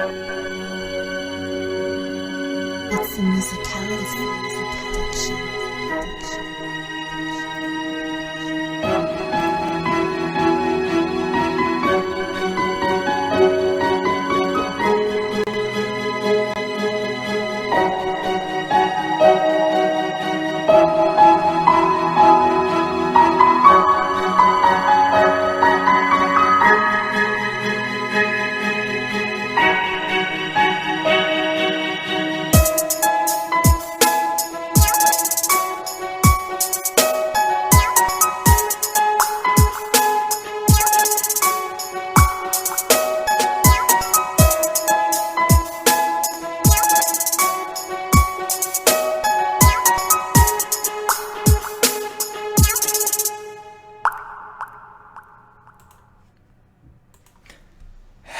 It's the musicality production.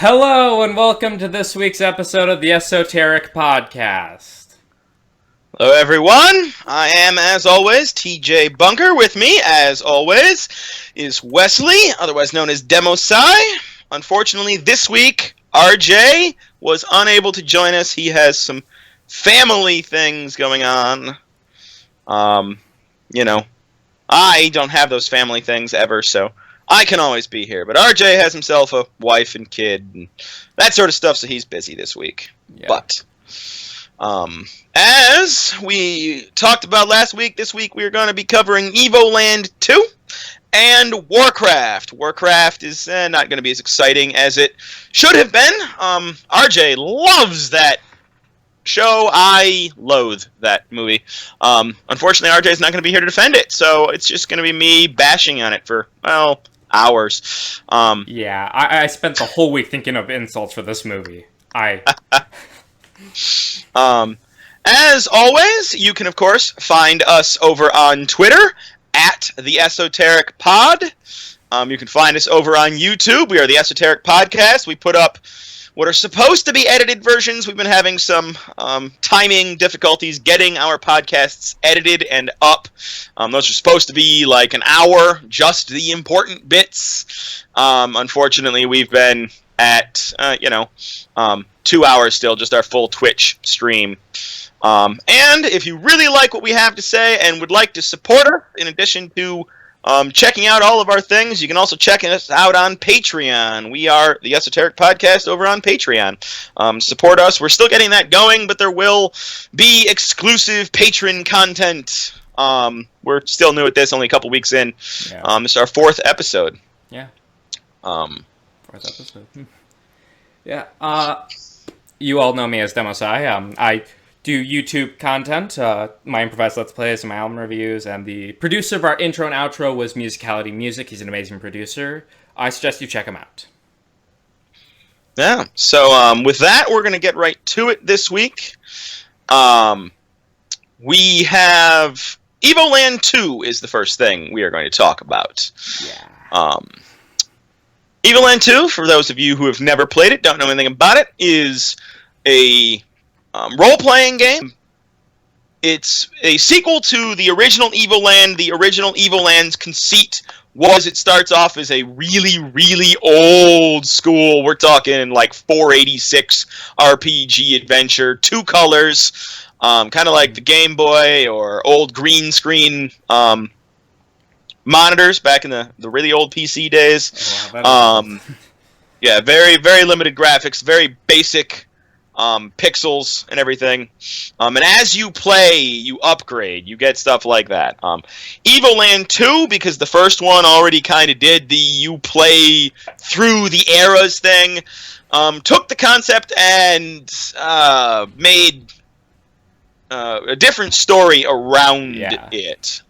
Hello and welcome to this week's episode of the Esoteric Podcast. Hello everyone, I am as always T.J.Bunker. With me as always is Wesley, otherwise known as Demosai. Unfortunately this week RJ was unable to join us. He has some family things going on. I don't have those family things ever, so I can always be here, but RJ has himself a wife and kid and that sort of stuff, so he's busy this week. Yeah. But as we talked about last week, this week we are going to be covering Evoland 2 and Warcraft. Warcraft is not going to be as exciting as it should have been. RJ loves that show. I loathe that movie. Unfortunately, RJ is not going to be here to defend it, so it's just going to be me bashing on it for, hours. I spent the whole week thinking of insults for this movie. As always, you can, of course, find us over on Twitter, at the Esoteric Pod. You can find us over on YouTube. We are the Esoteric Podcast. We put up what are supposed to be edited versions. We've been having some timing difficulties getting our podcasts edited and up. Those are supposed to be like an hour, just the important bits. Unfortunately, we've been at, 2 hours still, just our full Twitch stream. And if you really like what we have to say and would like to support us, in addition to checking out all of our things, you can also check us out on Patreon. We are the Esoteric Podcast over on Patreon. Support us. We're still getting that going, but there will be exclusive patron content. We're still new at this, only a couple weeks in. Yeah. This is our 4th episode. Yeah. 4th episode. Yeah. You all know me as Demosai. I do YouTube content, my improvised Let's Plays and my album reviews, and the producer of our intro and outro was Musicality Music. He's an amazing producer. I suggest you check him out. Yeah, so with that, we're going to get right to it this week. We have Evoland 2 is the first thing we are going to talk about. Yeah. Evoland 2, for those of you who have never played it, don't know anything about it, is a role-playing game. It's a sequel to the original Evoland. The original Evoland's conceit was it starts off as a really, really old school, we're talking like 486 RPG adventure, 2 colors, kind of like the Game Boy or old green screen monitors back in the really old PC days. Yeah, very, very limited graphics, very basic pixels and everything. And as you play, you upgrade. You get stuff like that. Evoland 2, because the first one already kind of did the you play through the eras thing, took the concept and made a different story around it.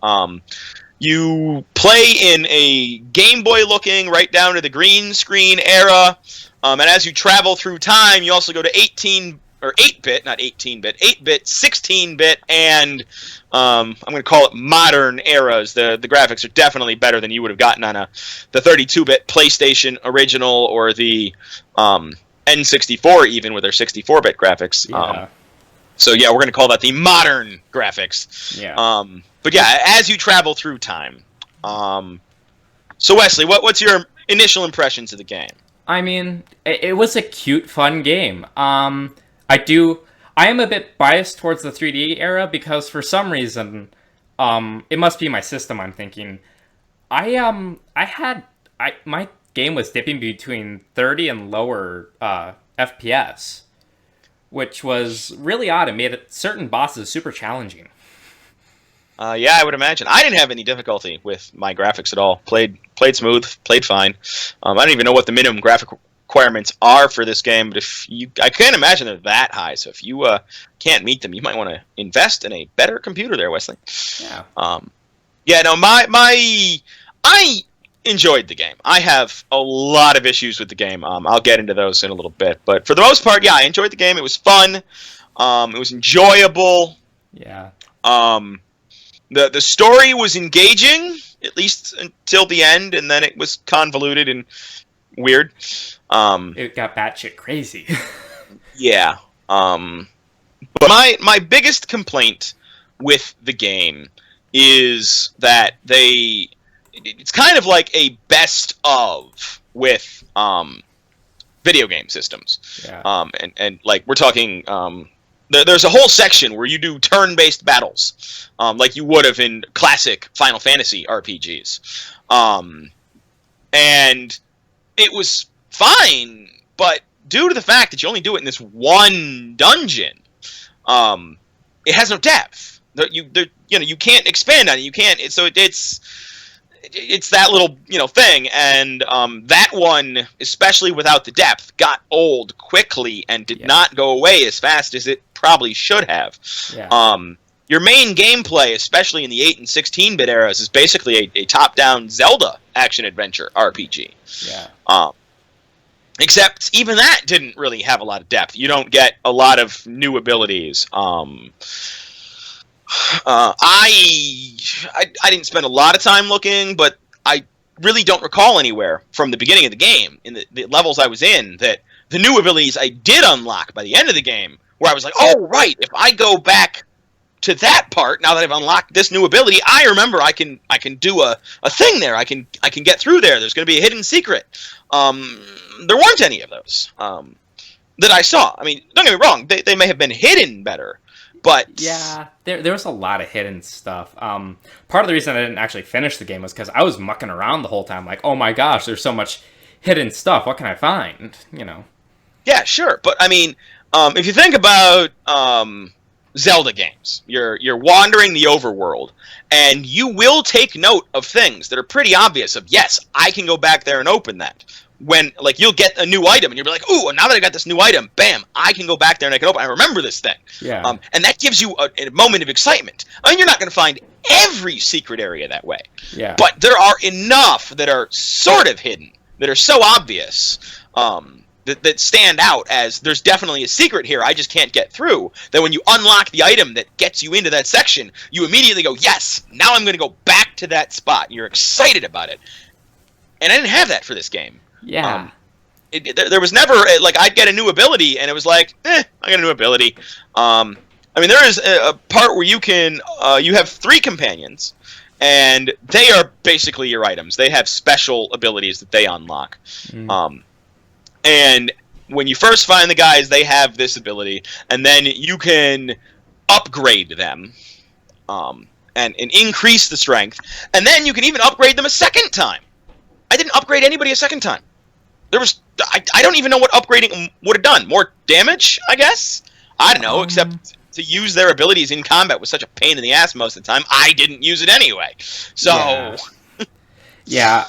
You play in a Game Boy looking right down to the green screen era. And as you travel through time, you also go to 8-bit, not 18-bit, 8-bit, 16-bit, and I'm going to call it modern eras. The graphics are definitely better than you would have gotten on the 32-bit PlayStation original or the N64 even with their 64-bit graphics. Yeah. So yeah, we're going to call that the modern graphics. Yeah. But yeah, as you travel through time. So Wesley, what's your initial impressions of the game? I mean, it was a cute, fun game. I am a bit biased towards the 3D era because for some reason, it must be my system, I'm thinking. My game was dipping between 30 and lower FPS, which was really odd. It made certain bosses super challenging. Yeah, I would imagine. I didn't have any difficulty with my graphics at all. Played smooth, played fine. I don't even know what the minimum graphic requirements are for this game, but I can't imagine they're that high. So if you can't meet them, you might want to invest in a better computer there, Wesley. Yeah. Yeah. No, I enjoyed the game. I have a lot of issues with the game. I'll get into those in a little bit, but for the most part, yeah, I enjoyed the game. It was fun. It was enjoyable. Yeah. The story was engaging, at least until the end, and then it was convoluted and weird. It got batshit crazy. Yeah. But my biggest complaint with the game is that it's kind of like a best of with video game systems. Yeah. And like we're talking there's a whole section where you do turn-based battles, like you would have in classic Final Fantasy RPGs. And it was fine, but due to the fact that you only do it in this one dungeon, it has no depth. You can't expand on it. You can't. It's that little thing, and that one, especially without the depth, got old quickly and did not go away as fast as it probably should have. Yeah. Your main gameplay, especially in the 8 and 16-bit eras, is basically a top-down Zelda action-adventure RPG. Yeah. Except even that didn't really have a lot of depth. You don't get a lot of new abilities. I didn't spend a lot of time looking, but I really don't recall anywhere from the beginning of the game, in the levels I was in, that the new abilities I did unlock by the end of the game, where I was like, oh, right, if I go back to that part, now that I've unlocked this new ability, I remember I can do a thing there. I can get through there. There's going to be a hidden secret. There weren't any of those that I saw. I mean, don't get me wrong, they may have been hidden better, but yeah, there was a lot of hidden stuff. Part of the reason I didn't actually finish the game was because I was mucking around the whole time, like, oh my gosh, there's so much hidden stuff. What can I find? Yeah, sure, but I mean, if you think about Zelda games, you're wandering the overworld, and you will take note of things that are pretty obvious. Of yes, I can go back there and open that. When you'll get a new item and you'll be like, ooh, now that I got this new item, bam, I can go back there and I can open. I remember this thing. Yeah. And that gives you a moment of excitement. I mean, you're not going to find every secret area that way. Yeah. But there are enough that are sort of hidden, that are so obvious, that stand out as there's definitely a secret here, I just can't get through. That when you unlock the item that gets you into that section, you immediately go, yes, now I'm going to go back to that spot. You're excited about it. And I didn't have that for this game. Yeah. There was never, I'd get a new ability, and it was like, I got a new ability. I mean, there is a part where you have 3 companions, and they are basically your items. They have special abilities that they unlock. And when you first find the guys, they have this ability, and then you can upgrade them, and increase the strength, and then you can even upgrade them a second time. I didn't upgrade anybody a second time. I don't even know what upgrading would have done. More damage, I guess? I don't know, except to use their abilities in combat was such a pain in the ass most of the time. I didn't use it anyway. So... Yeah,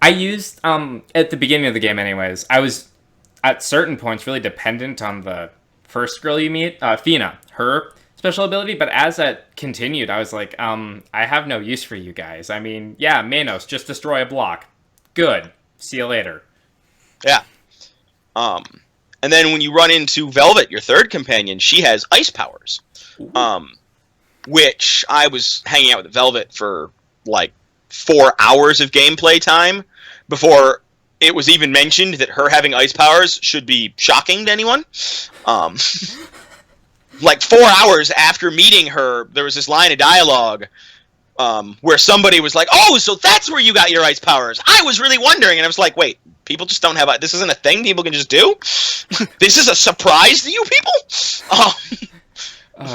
I used, at the beginning of the game anyways, I was, at certain points, really dependent on the first girl you meet, Fina, her special ability, but as that continued, I was like, I have no use for you guys. I mean, yeah, Manos, just destroy a block. Good. See you later. Yeah. And then when you run into Velvet, your third companion, she has ice powers. Which I was hanging out with Velvet for, 4 hours of gameplay time before it was even mentioned that her having ice powers should be shocking to anyone. 4 hours after meeting her, there was this line of dialogue where somebody was like, "Oh, so that's where you got your ice powers." I was really wondering, and I was like, "Wait, people just don't have this isn't a thing people can just do? This is a surprise to you people?"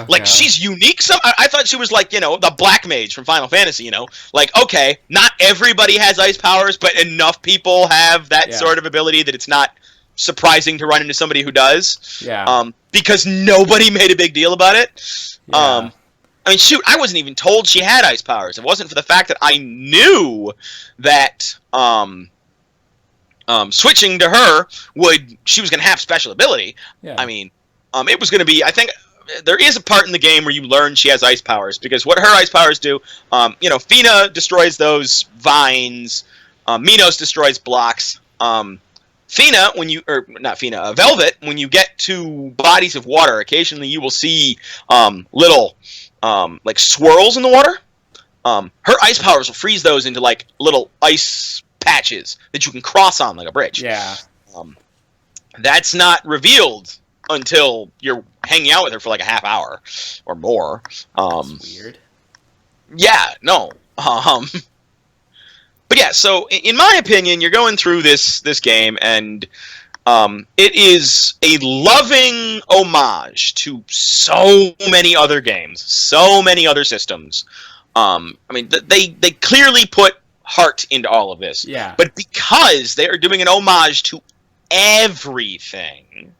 Like, she's unique. I thought she was like, the Black Mage from Final Fantasy, Like, okay, not everybody has ice powers, but enough people have that sort of ability that it's not surprising to run into somebody who does. Yeah. Because nobody made a big deal about it. Yeah. I mean, shoot, I wasn't even told she had ice powers. It wasn't for the fact that I knew that switching to her she was going to have special ability. Yeah. I mean, it was going to be, I think, there is a part in the game where you learn she has ice powers, because what her ice powers do, Fina destroys those vines, Minos destroys blocks, Velvet, when you get to bodies of water, occasionally you will see little like swirls in the water. Her ice powers will freeze those into like little ice patches that you can cross on like a bridge. Yeah. That's not revealed until you're hanging out with her for like a half hour or more. That's weird. Yeah, no. But yeah, so in my opinion, you're going through this game, and it is a loving homage to so many other games, so many other systems. I mean, they clearly put heart into all of this. Yeah. But because they are doing an homage to everything,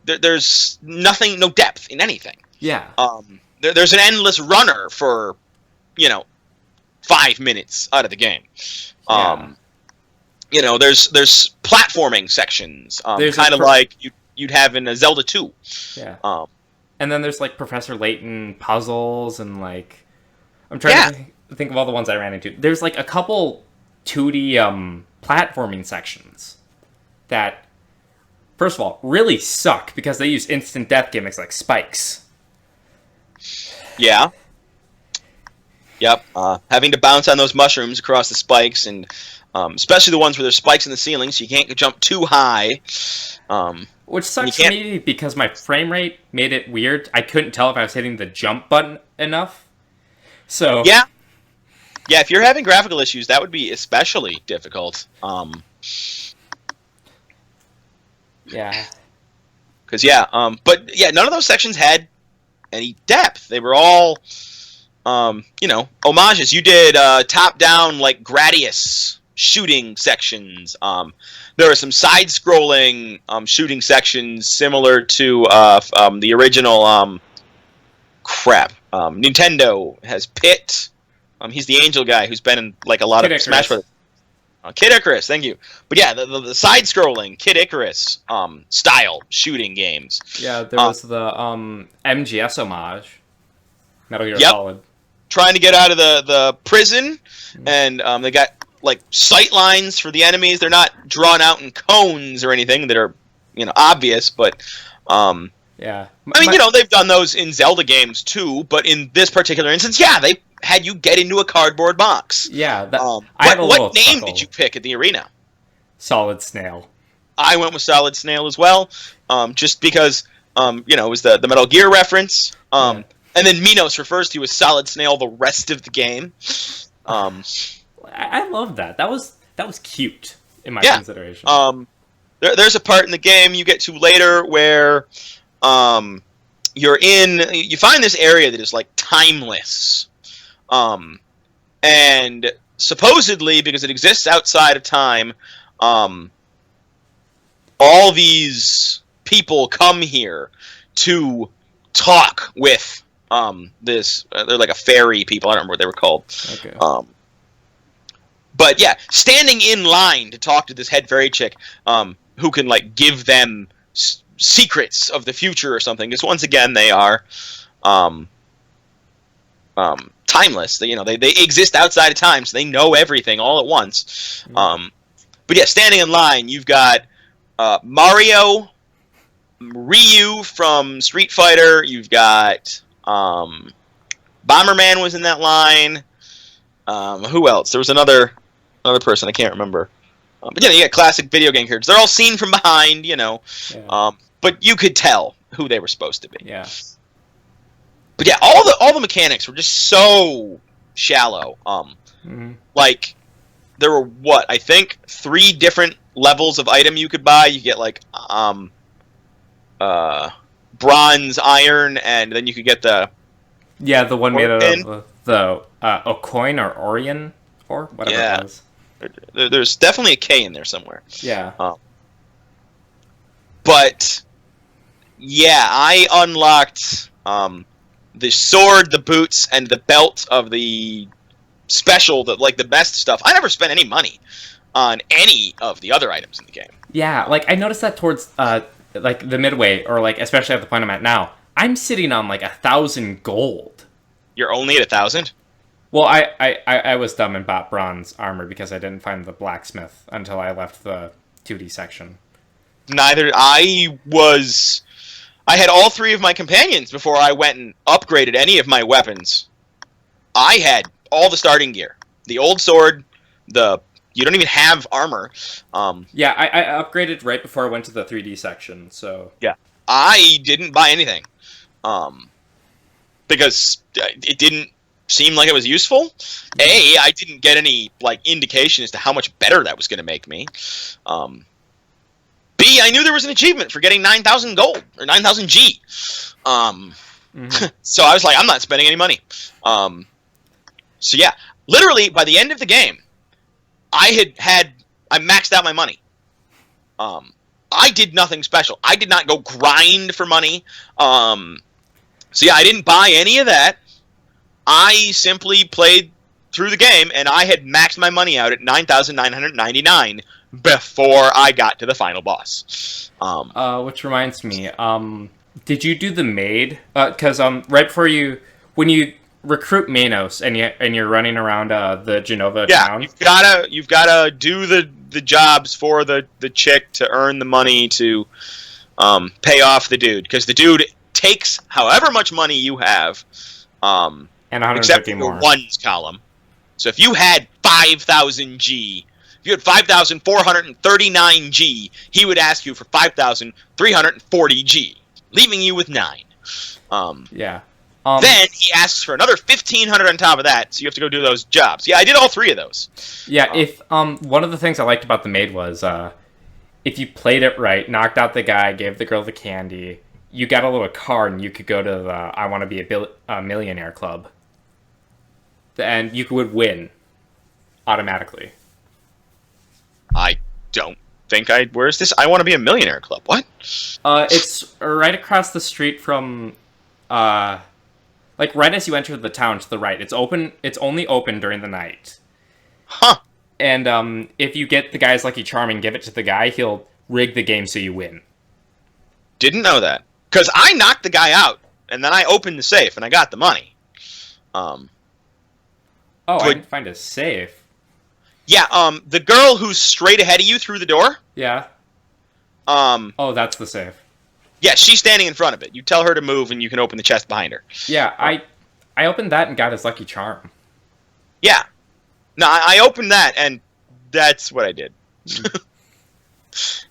there's no depth in anything. Yeah. There's an endless runner for, 5 minutes out of the game. There's platforming sections, kind of like you'd have in a Zelda 2. Yeah. And then there's like Professor Layton puzzles, and like I'm trying to think of all the ones I ran into. There's like a couple 2D platforming sections that, first of all, really suck because they use instant death gimmicks like spikes. Yeah. Yep. Having to bounce on those mushrooms across the spikes, and especially the ones where there's spikes in the ceiling, so you can't jump too high. Which sucks for me because my frame rate made it weird. I couldn't tell if I was hitting the jump button enough. So yeah, if you're having graphical issues, that would be especially difficult. Yeah. Because but yeah, none of those sections had any depth. They were all, homages. You did top-down like Gradius shooting sections. There were some side-scrolling shooting sections similar to the original. Nintendo has Pit. He's the angel guy who's been in like a lot Kid of Icarus. Smash Bros. Kid Icarus, thank you. But yeah, the side-scrolling Kid Icarus style shooting games. Yeah, there was the MGS homage. Metal Gear Solid. Trying to get out of the prison, and they got like sight lines for the enemies. They're not drawn out in cones or anything that are obvious, but yeah. They've done those in Zelda games too, but in this particular instance, they had you get into a cardboard box. Yeah. What name did you pick at the arena? Solid Snail. I went with Solid Snail as well, just because it was the Metal Gear reference. And then Minos refers to you as Solid Snail the rest of the game. I love that. That was cute in my consideration. There's a part in the game you get to later where you find this area that is like timeless. And supposedly, because it exists outside of time, all these people come here to talk with they're like a fairy people. I don't remember what they were called. Okay. But yeah, standing in line to talk to this head fairy chick, who can like give them secrets of the future or something. Because once again, they are timeless. They exist outside of time, so they know everything all at once. But yeah, standing in line, you've got Mario, Ryu from Street Fighter. You've got Bomberman was in that line. Who else? There was another person I can't remember. But you got classic video game characters. They're all seen from behind, but you could tell who they were supposed to be. Yeah. But yeah, all the mechanics were just so shallow. Like there were I think 3 different levels of item you could buy. You get like bronze, iron, and then you could get the one made out of the Ocoin or Orion or whatever it was. There's definitely a K in there somewhere. Yeah. But yeah, I unlocked the sword, the boots, and the belt of the special, the best stuff. I never spent any money on any of the other items in the game. Yeah, like I noticed that towards like the midway, or like especially at the point I'm at now, I'm sitting on like 1,000 gold. You're only at 1,000? Well, I was dumb and bought bronze armor because I didn't find the blacksmith until I left the 2D section. Neither. I had all 3 of my companions before I went and upgraded any of my weapons. I had all the starting gear. The old sword, you don't even have armor. Yeah, I upgraded right before I went to the 3D section, so... Yeah. I didn't buy anything. Because it didn't seem like it was useful. I didn't get any, indication as to how much better that was going to make me. B, I knew there was an achievement for getting 9,000 gold, or 9,000 G. So I was like, I'm not spending any money. So yeah, literally, by the end of the game, I maxed out my money. I did nothing special. I did not go grind for money. So yeah, I didn't buy any of that. I simply played through the game, and I had maxed my money out at 9,999 before I got to the final boss. Which reminds me, did you do the maid? Because right before when you recruit Manos and you're running around the Genova town. You've gotta do the jobs for the chick to earn the money to pay off the dude, because the dude takes however much money you have, and 150 except for more. your ones column. So if you had 5,000 G, if you had 5,439 G, he would ask you for 5,340 G, leaving you with 9. Yeah. Then he asks for another 1,500 on top of that, so you have to go do those jobs. Yeah, I did all 3 of those. Yeah, if one of the things I liked about the maid was if you played it right, knocked out the guy, gave the girl the candy, you got a little card and you could go to the I Want to Be a Millionaire club. And you would win automatically. I don't think where's this I Want to Be a Millionaire club? What? It's right across the street from right as you enter the town to the right. It's open. It's only open during the night. Huh. And if you get the guy's lucky charm and give it to the guy, he'll rig the game so you win. Didn't know that. Because I knocked the guy out, and then I opened the safe, and I got the money. I didn't find a safe. Yeah, the girl who's straight ahead of you through the door. Yeah. That's the safe. Yeah, she's standing in front of it. You tell her to move, and you can open the chest behind her. Yeah, I opened that and got his lucky charm. Yeah. No, I opened that, and that's what I did.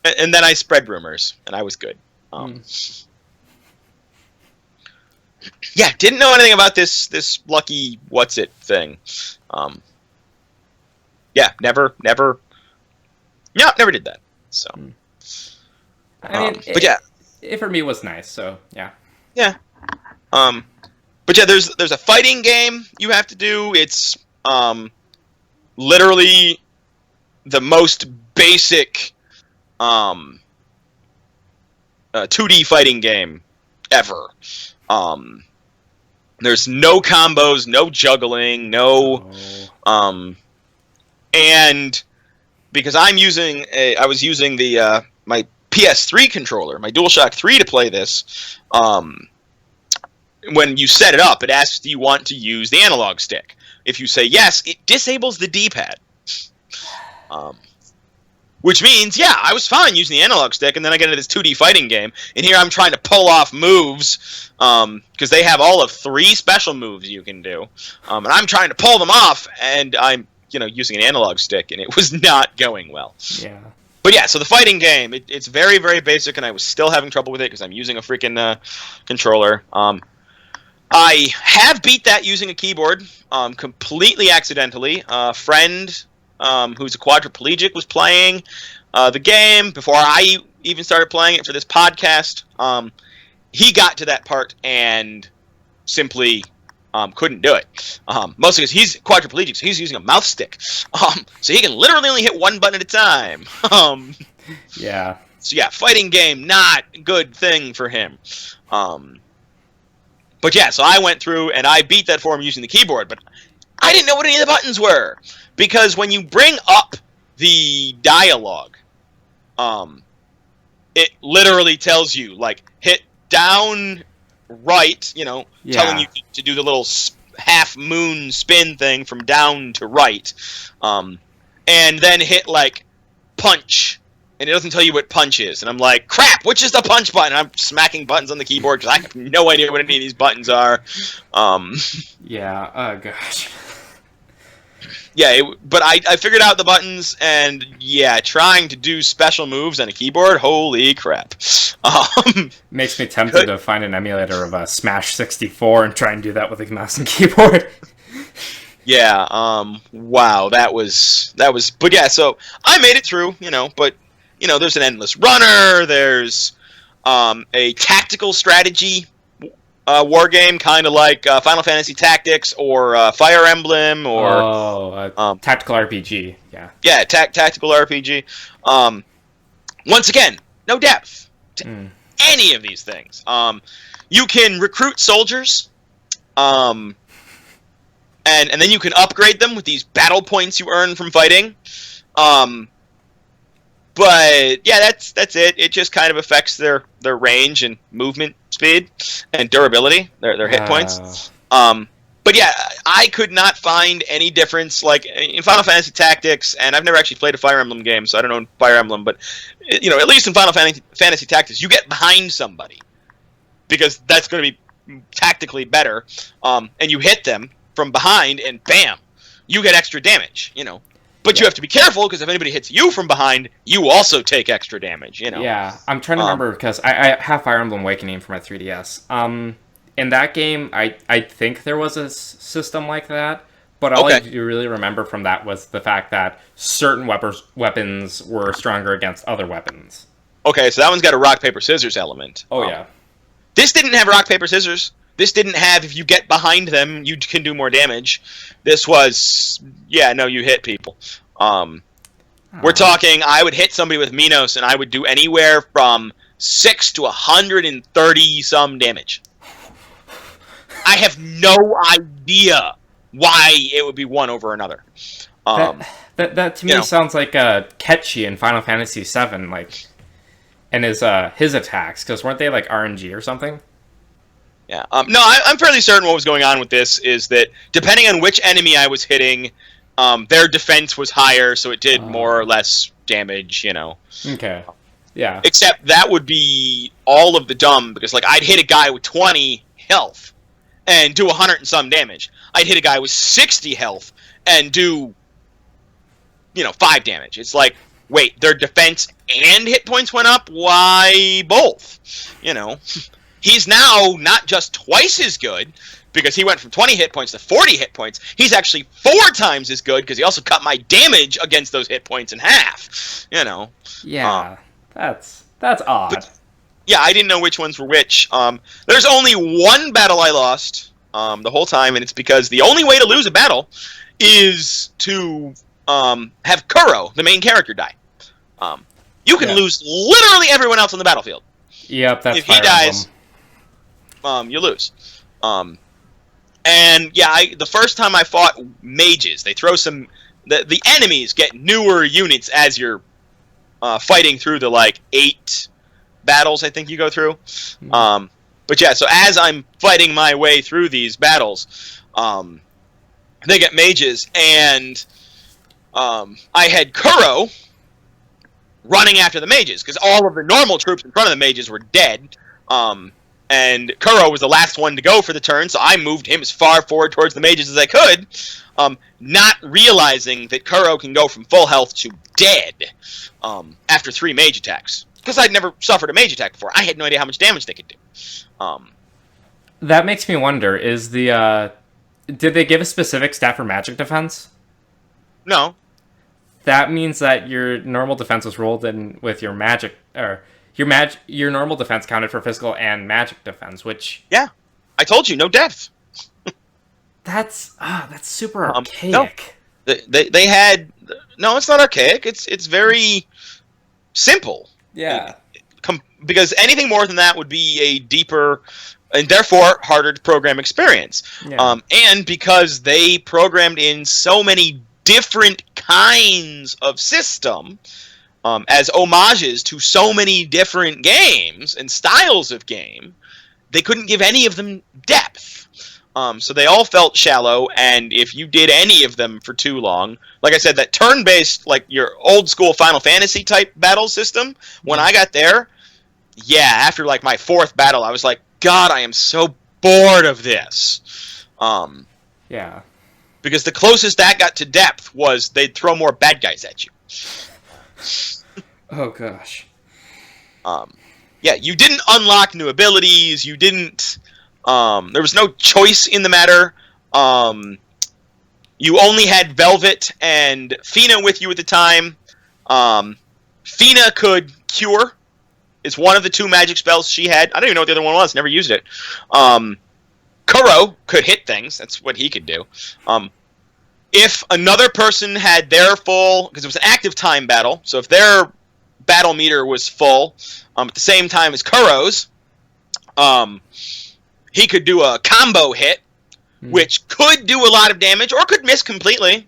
And then I spread rumors, and I was good. Yeah, didn't know anything about this lucky what's-it thing. Yeah, never did that. So. I mean, but yeah. It for me was nice, so yeah. Yeah. But yeah, there's a fighting game you have to do. It's literally the most basic 2D fighting game ever. There's no combos, no juggling, and because I was using the my PS3 controller, my DualShock 3 to play this. When you set it up, it asks, do you want to use the analog stick? If you say yes, it disables the D-pad. Which means, yeah, I was fine using the analog stick, and then I get into this 2D fighting game, and here I'm trying to pull off moves, because they have all of 3 special moves you can do, and I'm trying to pull them off, and I'm, using an analog stick, and it was not going well. Yeah. But yeah, so the fighting game, it's very, very basic, and I was still having trouble with it, because I'm using a freaking controller. I have beat that using a keyboard, completely accidentally. A friend who's a quadriplegic was playing the game before I even started playing it for this podcast. He got to that part and simply couldn't do it. Mostly because he's quadriplegic, so he's using a mouse stick. So he can literally only hit one button at a time. Yeah. So yeah, fighting game, not a good thing for him. But yeah, so I went through and I beat that for him using the keyboard, but I didn't know what any of the buttons were. Because when you bring up the dialogue, it literally tells you, like, hit down right, telling you to do the little half-moon spin thing from down to right. And then hit, like, punch. And it doesn't tell you what punch is. And I'm like, crap, which is the punch button? And I'm smacking buttons on the keyboard because I have no idea what any of these buttons are. Yeah, oh gosh. Yeah, but I figured out the buttons, and yeah, trying to do special moves on a keyboard, holy crap. Makes me tempted to find an emulator of Smash 64 and try and do that with a mouse and keyboard. Yeah, wow, that was, but yeah, so I made it through, but, there's an endless runner, there's a tactical strategy war game, kind of like Final Fantasy Tactics or Fire Emblem or... tactical RPG, yeah. Yeah, tactical RPG. Once again, no depth to any of these things. You can recruit soldiers, and then you can upgrade them with these battle points you earn from fighting. But yeah, that's it. It just kind of affects their range and movement speed and durability, their hit points. But yeah, I could not find any difference, like in Final Fantasy Tactics, and I've never actually played a Fire Emblem game, so I don't know Fire Emblem, but at least in Final Fantasy Tactics, you get behind somebody because that's going to be tactically better, and you hit them from behind, and bam, you get extra damage. But you have to be careful, because if anybody hits you from behind, you also take extra damage, Yeah, I'm trying to remember, because I have Fire Emblem Awakening for my 3DS. In that game, I think there was a system like that, but all I do really remember from that was the fact that certain weapons were stronger against other weapons. Okay, so that one's got a rock, paper, scissors element. Oh, yeah. This didn't have rock, paper, scissors. This didn't have, if you get behind them, you can do more damage. This was, you hit people. We're talking, I would hit somebody with Minos, and I would do anywhere from 6 to 130 some damage. I have no idea why it would be one over another. That to me sounds like Ketchy in Final Fantasy VII, like, and his attacks, because weren't they like RNG or something? Yeah. No, I'm fairly certain what was going on with this is that depending on which enemy I was hitting, their defense was higher, so it did more or less damage, Okay. Yeah. Except that would be all of the dumb, because like I'd hit a guy with 20 health and do 100 and some damage. I'd hit a guy with 60 health and do 5 damage. It's like, wait, their defense and hit points went up? Why both? He's now not just twice as good, because he went from 20 hit points to 40 hit points. He's actually 4 times as good, because he also cut my damage against those hit points in half. Yeah, that's odd. But, yeah, I didn't know which ones were which. There's only one battle I lost the whole time, and it's because the only way to lose a battle is to have Kuro, the main character, die. You can lose literally everyone else on the battlefield. Yep, that's if he dies, you lose. And yeah, the first time I fought mages, they throw some. The enemies get newer units as you're fighting through the 8 battles I think you go through. But yeah, so as I'm fighting my way through these battles, they get mages, and I had Kuro running after the mages, because all of the normal troops in front of the mages were dead. And Kuro was the last one to go for the turn, so I moved him as far forward towards the mages as I could, not realizing that Kuro can go from full health to dead after 3 mage attacks. Because I'd never suffered a mage attack before. I had no idea how much damage they could do. That makes me wonder, is the, did they give a specific stat for magic defense? No. That means that your normal defense was rolled in with your magic, or your normal defense counted for physical and magic defense, which... Yeah. I told you, no depth. That's super archaic. No. They had... No, it's not archaic. It's very simple. Yeah. Because anything more than that would be a deeper and therefore harder to program experience. Yeah. And because they programmed in so many different kinds of system as homages to so many different games and styles of game, they couldn't give any of them depth. So they all felt shallow, and if you did any of them for too long, like I said, that turn-based, like your old-school Final Fantasy type battle system, when I got there, yeah, after like my fourth battle, I was like, God, I am so bored of this. Yeah. Because the closest that got to depth was they'd throw more bad guys at you. Oh, gosh. Yeah, you didn't unlock new abilities, you didn't... there was no choice in the matter. You only had Velvet and Fina with you at the time. Fina could cure. It's one of the two magic spells she had. I don't even know what the other one was. Never used it. Kuro could hit things. That's what he could do. If another person had their full... Because it was an active time battle. So if their battle meter was full at the same time as Kuro's, he could do a combo hit, which could do a lot of damage or could miss completely.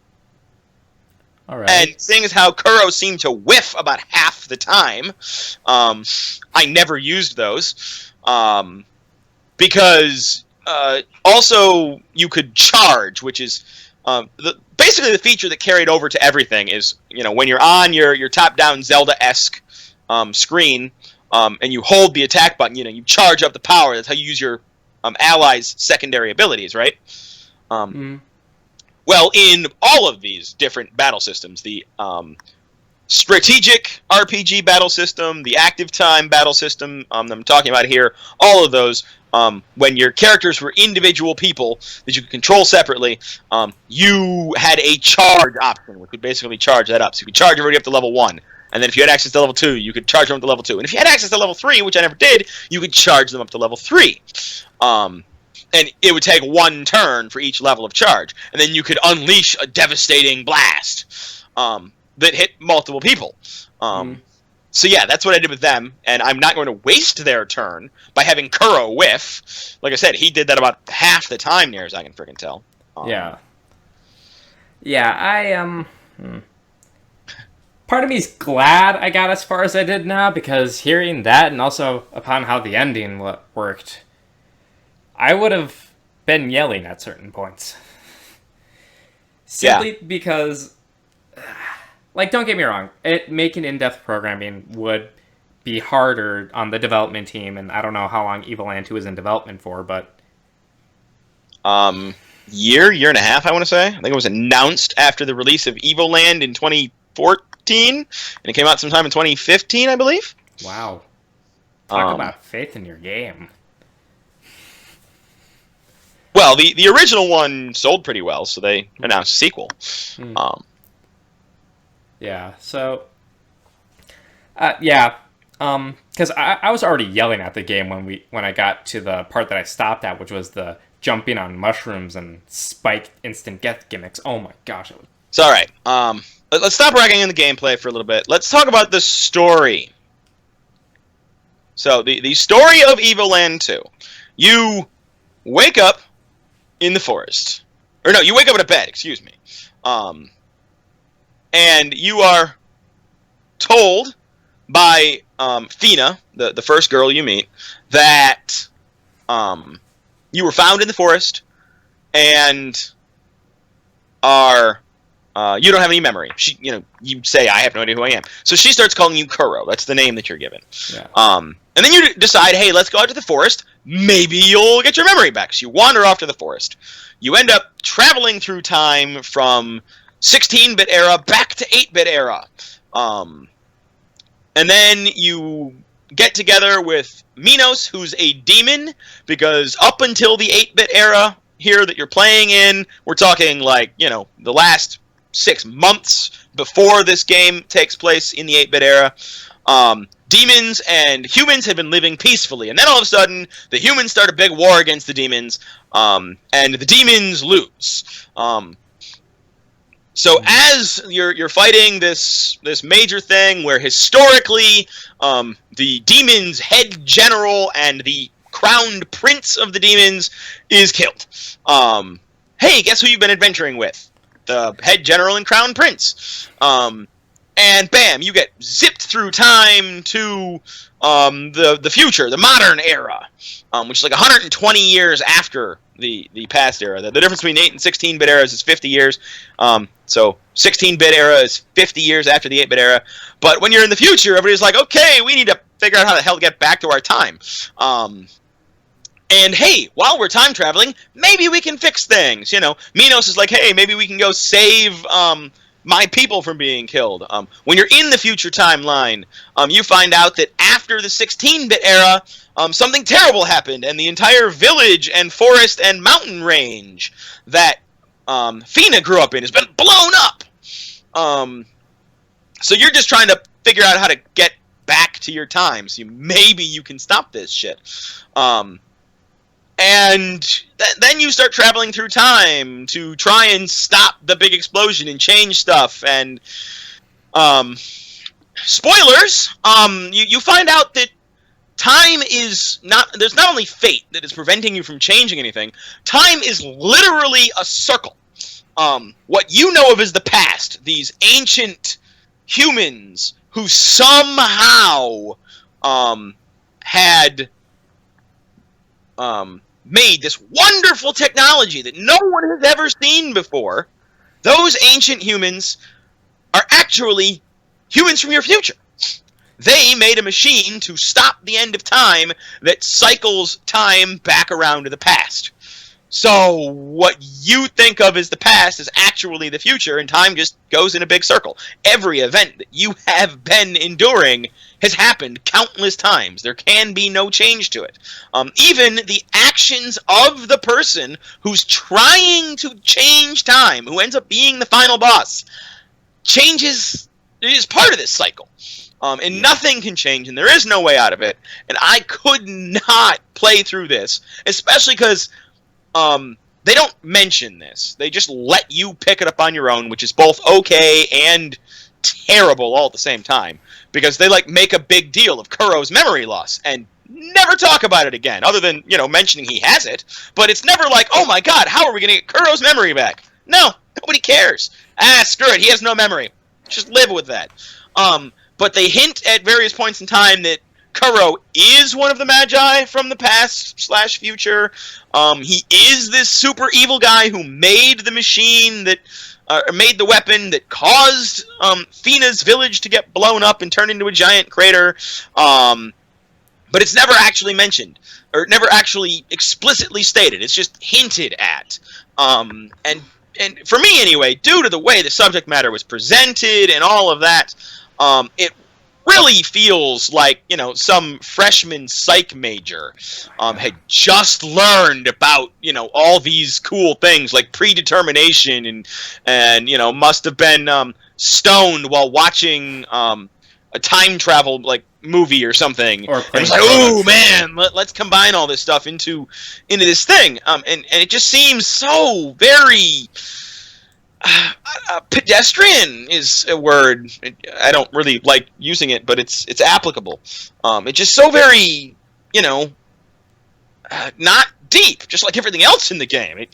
All right. And seeing as how Kuro seemed to whiff about half the time, I never used those. Because also you could charge, which is basically the feature that carried over to everything is, when you're on your top-down Zelda-esque screen and you hold the attack button, you charge up the power. That's how you use your allies' secondary abilities, right? Well, in all of these different battle systems, the strategic RPG battle system, the active time battle system I'm talking about here, all of those, when your characters were individual people that you could control separately, you had a charge option, which would basically charge that up. So you could charge everybody up to level 1. And then if you had access to level 2, you could charge them up to level 2. And if you had access to level 3, which I never did, you could charge them up to level 3. And it would take one turn for each level of charge. And then you could unleash a devastating blast that hit multiple people. So yeah, that's what I did with them. And I'm not going to waste their turn by having Kuro whiff. Like I said, he did that about half the time, near as I can freaking tell. Yeah. Yeah, part of me's glad I got as far as I did now, because hearing that, and also upon how the ending worked, I would have been yelling at certain points. Simply because, like, don't get me wrong, making in-depth programming would be harder on the development team, and I don't know how long Evoland 2 is in development for, but... year and a half, I want to say. I think it was announced after the release of Evoland in 2014, and it came out sometime in 2015, I believe. Wow. Talk about faith in your game. Well, the original one sold pretty well, so they announced a sequel. Yeah, so... because I was already yelling at the game when I got to the part that I stopped at, which was the jumping on mushrooms and spike instant death gimmicks. Oh my gosh. It's alright. Let's stop ragging on the gameplay for a little bit. Let's talk about the story. So, the story of Evoland 2. You wake up in the forest. Or no, you wake up in a bed, excuse me. And you are told by Fina, the first girl you meet, that you were found in the forest and are you don't have any memory. You say, I have no idea who I am. So she starts calling you Kuro. That's the name that you're given. Yeah. And then you decide, hey, let's go out to the forest. Maybe you'll get your memory back. So you wander off to the forest. You end up traveling through time from 16-bit era back to 8-bit era. And then you get together with Minos, who's a demon, because up until the 8-bit era here that you're playing in, we're talking like, the last 6 months before this game takes place in the 8-bit era, demons and humans had been living peacefully, and then all of a sudden, the humans start a big war against the demons, and the demons lose. So as you're fighting this major thing where historically the demons' head general and the crowned prince of the demons is killed. Hey, guess who you've been adventuring with? The head general and crowned prince. And bam, you get zipped through time to the future, the modern era, which is like 120 years after the past era. The difference between 8 and 16-bit eras is 50 years. So 16-bit era is 50 years after the 8-bit era. But when you're in the future, everybody's like, okay, we need to figure out how the hell to get back to our time. And hey, while we're time traveling, maybe we can fix things. Minos is like, hey, maybe we can go save my people from being killed. When you're in the future timeline, you find out that after the 16-bit era, something terrible happened, and the entire village and forest and mountain range that Fina grew up in has been blown up. So you're just trying to figure out how to get back to your time, so maybe you can stop this shit. And then you start traveling through time to try and stop the big explosion and change stuff. And spoilers, you find out that time is not... There's not only fate that is preventing you from changing anything. Time is literally a circle. What you know of as the past, these ancient humans who somehow had... made this wonderful technology that no one has ever seen before. Those ancient humans are actually humans from your future. They made a machine to stop the end of time that cycles time back around to the past. So what you think of as the past is actually the future, and time just goes in a big circle. Every event that you have been enduring has happened countless times. There can be no change to it. Even the actions of the person who's trying to change time, who ends up being the final boss, is part of this cycle. And nothing can change, and there is no way out of it. And I could not play through this, especially because they don't mention this. They just let you pick it up on your own, which is both okay and terrible all at the same time. Because they make a big deal of Kuro's memory loss and never talk about it again, other than, mentioning he has it. But it's never like, oh my god, how are we going to get Kuro's memory back? No, nobody cares. Screw it, he has no memory. Just live with that. But they hint at various points in time that Kuro is one of the Magi from the past/future. He is this super evil guy who made the machine that... made the weapon that caused Fina's village to get blown up and turn into a giant crater. But it's never actually mentioned, or never actually explicitly stated. It's just hinted at. And for me anyway, due to the way the subject matter was presented and all of that, it really feels like, some freshman psych major had just learned about, all these cool things like predetermination and must have been stoned while watching a time travel movie or something. Or it's like, oh man, let's combine all this stuff into this thing. And it just seems so very... pedestrian is a word. I don't really like using it, but it's applicable. It's just so very, not deep, just like everything else in the game.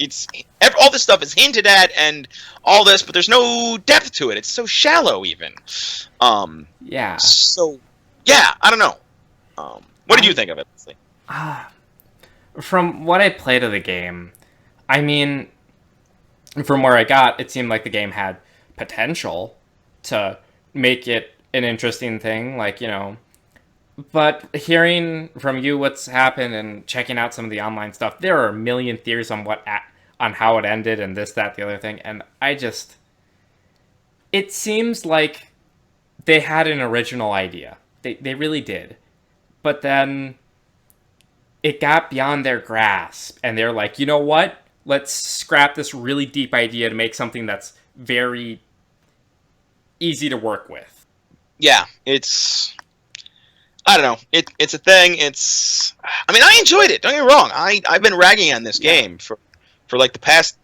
All this stuff is hinted at and all this, but there's no depth to it. It's so shallow, even. Yeah. So, yeah, I don't know. What did you think of it? From what I played of the game, I mean... From where I got, it seemed like the game had potential to make it an interesting thing, But hearing from you what's happened and checking out some of the online stuff, there are a million theories on on how it ended and this, that, the other thing, and it seems like they had an original idea. They really did. but then it got beyond their grasp, and they're like, you know what? Let's scrap this really deep idea to make something that's very easy to work with. Yeah, I don't know. It's a thing. I mean, I enjoyed it. Don't get me wrong. I've been ragging on this game for like the past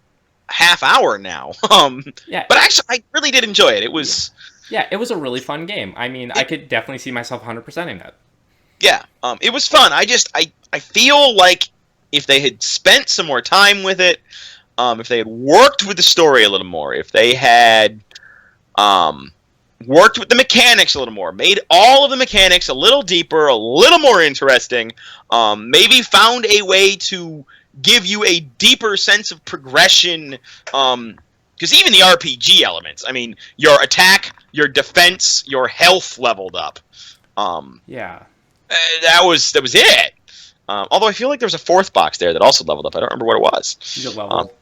half hour now. But actually, I really did enjoy it. It was... Yeah, it was a really fun game. I mean, I could definitely see myself 100%ing that. Yeah, it was fun. I feel like if they had spent some more time with it, if they had worked with the story a little more, if they had worked with the mechanics a little more, made all of the mechanics a little deeper, a little more interesting, maybe found a way to give you a deeper sense of progression, because even the RPG elements, I mean, your attack, your defense, your health leveled up. That was it. Although I feel like there was a fourth box there that also leveled up. I don't remember what it was. Your level.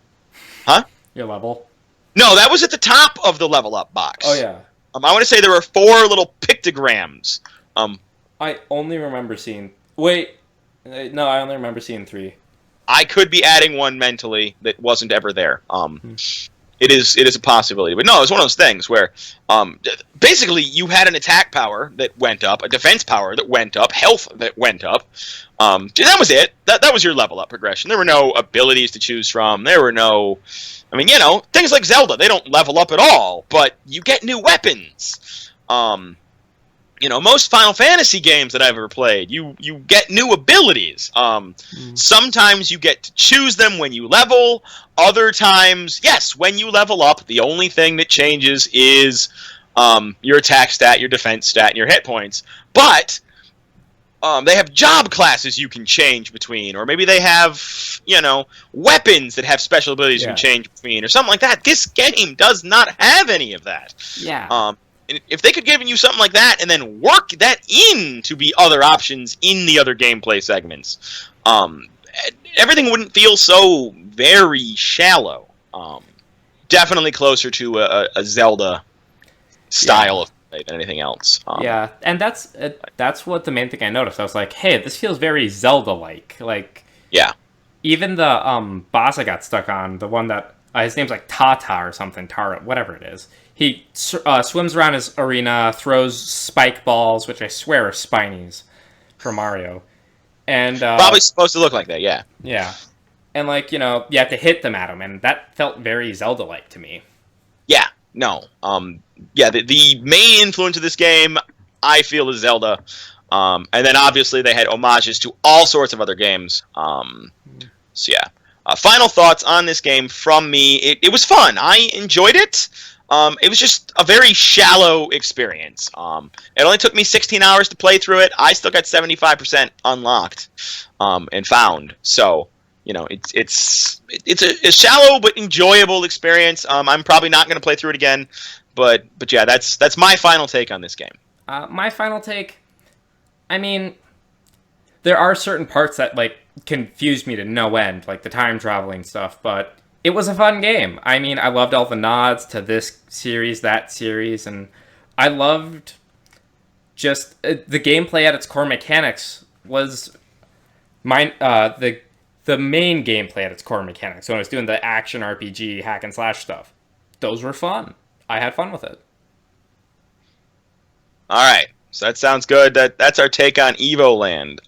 Your level? No, that was at the top of the level up box. Oh, yeah. I want to say there were 4 little pictograms. I only remember seeing... Wait. No, I only remember seeing 3. I could be adding one mentally that wasn't ever there. It is a possibility. But no, it's one of those things where basically you had an attack power that went up, a defense power that went up, health that went up. That was it. That was your level up progression. There were no abilities to choose from. There were no... I mean, things like Zelda, they don't level up at all, but you get new weapons. Most Final Fantasy games that I've ever played, you get new abilities. Sometimes you get to choose them when you level. Other times, yes, when you level up, the only thing that changes is your attack stat, your defense stat, and your hit points. But they have job classes you can change between, or maybe they have, weapons that have special abilities you can change between, or something like that. This game does not have any of that. Yeah. If they could give you something like that and then work that in to be other options in the other gameplay segments, everything wouldn't feel so very shallow. Definitely closer to a Zelda style of play than anything else. And that's what the main thing I noticed. I was like, hey, this feels very Zelda-like. Like, even the boss I got stuck on, the one that his name's like Tata or something, Tara, whatever it is. He swims around his arena, throws spike balls, which I swear are Spinies from Mario. And probably supposed to look like that, yeah. Yeah. And, you have to hit them at him, and that felt very Zelda-like to me. Yeah. No. The main influence of this game, I feel, is Zelda. And then, obviously, they had homages to all sorts of other games. Final thoughts on this game from me. It was fun. I enjoyed it. It was just a very shallow experience. It only took me 16 hours to play through it. I still got 75% unlocked and found. So, it's a shallow but enjoyable experience. I'm probably not going to play through it again. But yeah, that's my final take on this game. My final take, I mean, there are certain parts that, confused me to no end, like the time traveling stuff, but it was a fun game. I mean, I loved all the nods to this series, that series, and I loved just the gameplay at its core mechanics was the main gameplay at its core mechanics. When I was doing the action RPG hack and slash stuff, those were fun. I had fun with it. All right, so that sounds good. That's our take on Evoland.